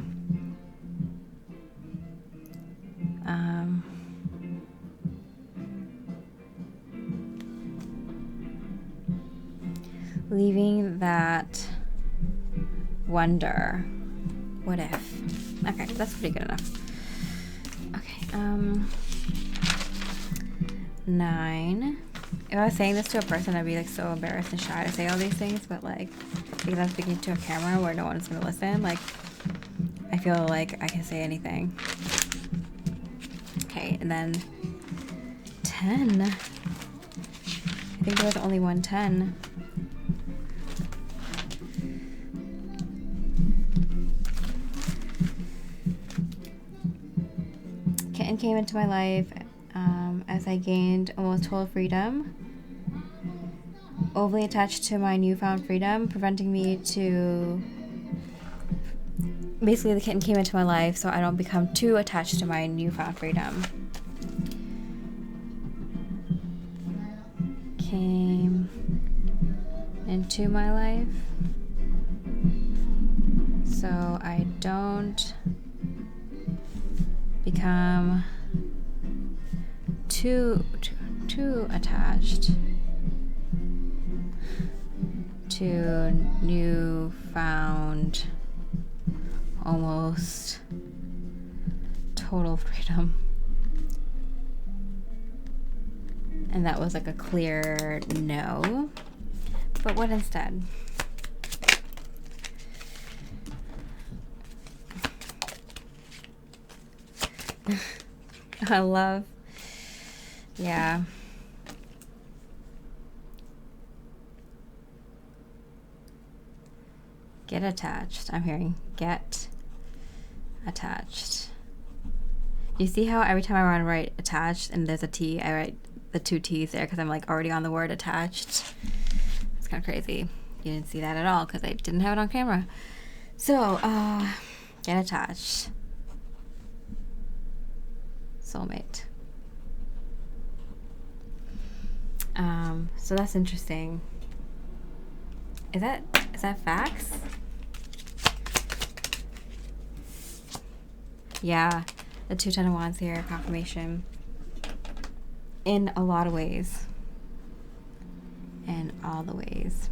Leaving that wonder. What if? Okay, that's pretty good enough. Okay, 9. If I was saying this to a person, I'd be like so embarrassed and shy to say all these things, but like, because I'm speaking to a camera where no one's gonna listen, like, I feel like I can say anything. Okay, and then 10. I think there was only one 10. Kitten came into my life as I gained almost total freedom, overly attached to my newfound freedom, preventing me to... Basically, the kitten came into my life so I don't become too attached to my newfound freedom. Came into my life so I don't become too attached to newfound, almost total freedom. And that was like a clear no. But what instead? I love, yeah. Get attached. I'm hearing get attached. You see how every time I want to write attached and there's a T, I write the 2 T's there because I'm like already on the word attached. It's kind of crazy. You didn't see that at all because I didn't have it on camera. So, get attached. Soulmate. So that's interesting. Is that facts? Yeah, the 2 10 of Wands here, confirmation. In a lot of ways. In all the ways.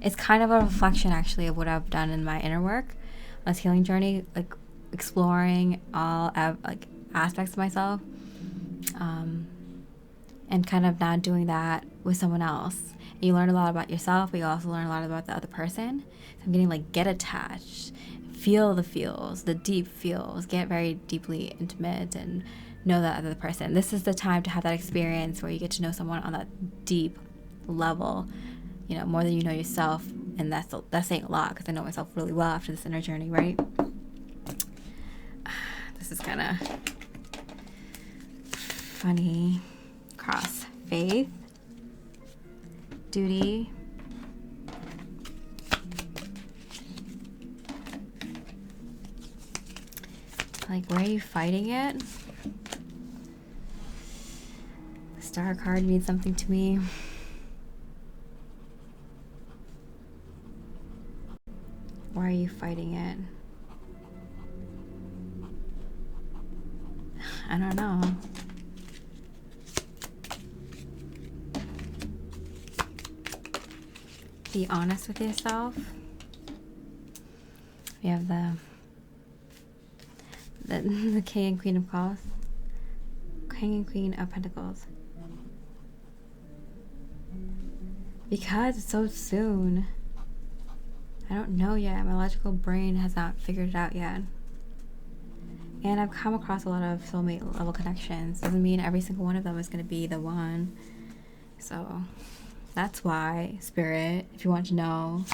It's kind of a reflection, actually, of what I've done in my inner work, on this healing journey, like exploring all like aspects of myself, and kind of not doing that with someone else. And you learn a lot about yourself, but you also learn a lot about the other person. So I'm getting like, get attached, feel the feels, the deep feels, get very deeply intimate and know that other person. This is the time to have that experience where you get to know someone on that deep level, you know, more than you know yourself. And that's saying a lot, because I know myself really well after this inner journey, right? This is kind of funny. Cross. Faith, duty, like, where are you fighting it? The Star card means something to me. Why are you fighting it? I don't know. Be honest with yourself. We have the King and Queen of Cups. King and Queen of Pentacles. Because it's so soon. I don't know yet. My logical brain has not figured it out yet. And I've come across a lot of soulmate level connections. Doesn't mean every single one of them is going to be the one. So that's why, Spirit, if you want to know.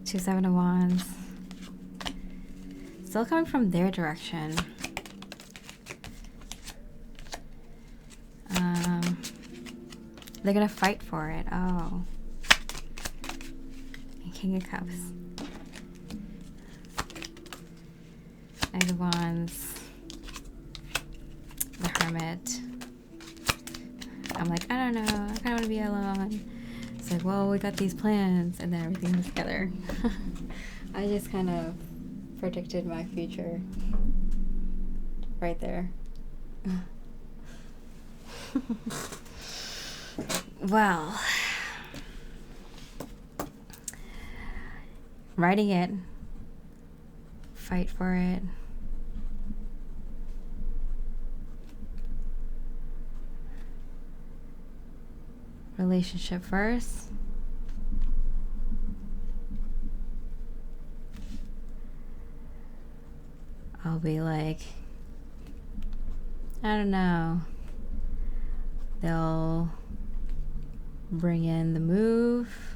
2 7 of Wands. Still coming from their direction. They're gonna fight for it. Oh. And King of Cups. Knight of Wands. The Hermit. I'm like, I don't know. I kind of want to be alone. It's like, well, we got these plans, and then everything was together. I just kind of predicted my future right there. Well, writing it, fight for it. Relationship first. I'll be like, I don't know. They'll bring in the move,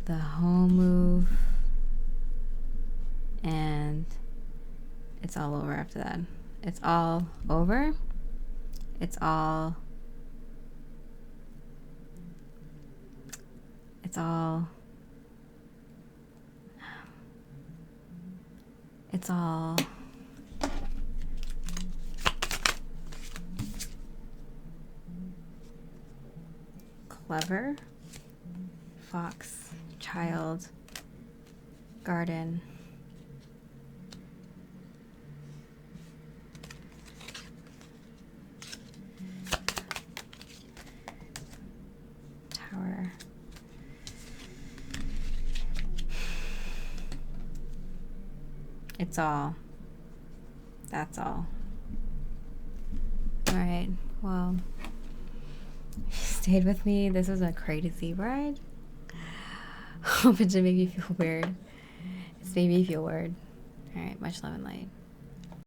the home move, and it's all over after that. It's all over. It's all clever. Fox, child, garden. Tower. It's all. That's all. All right. Well, stayed with me. This was a crazy ride. Hope it didn't make me feel weird. It's made me feel weird. All right. Much love and light.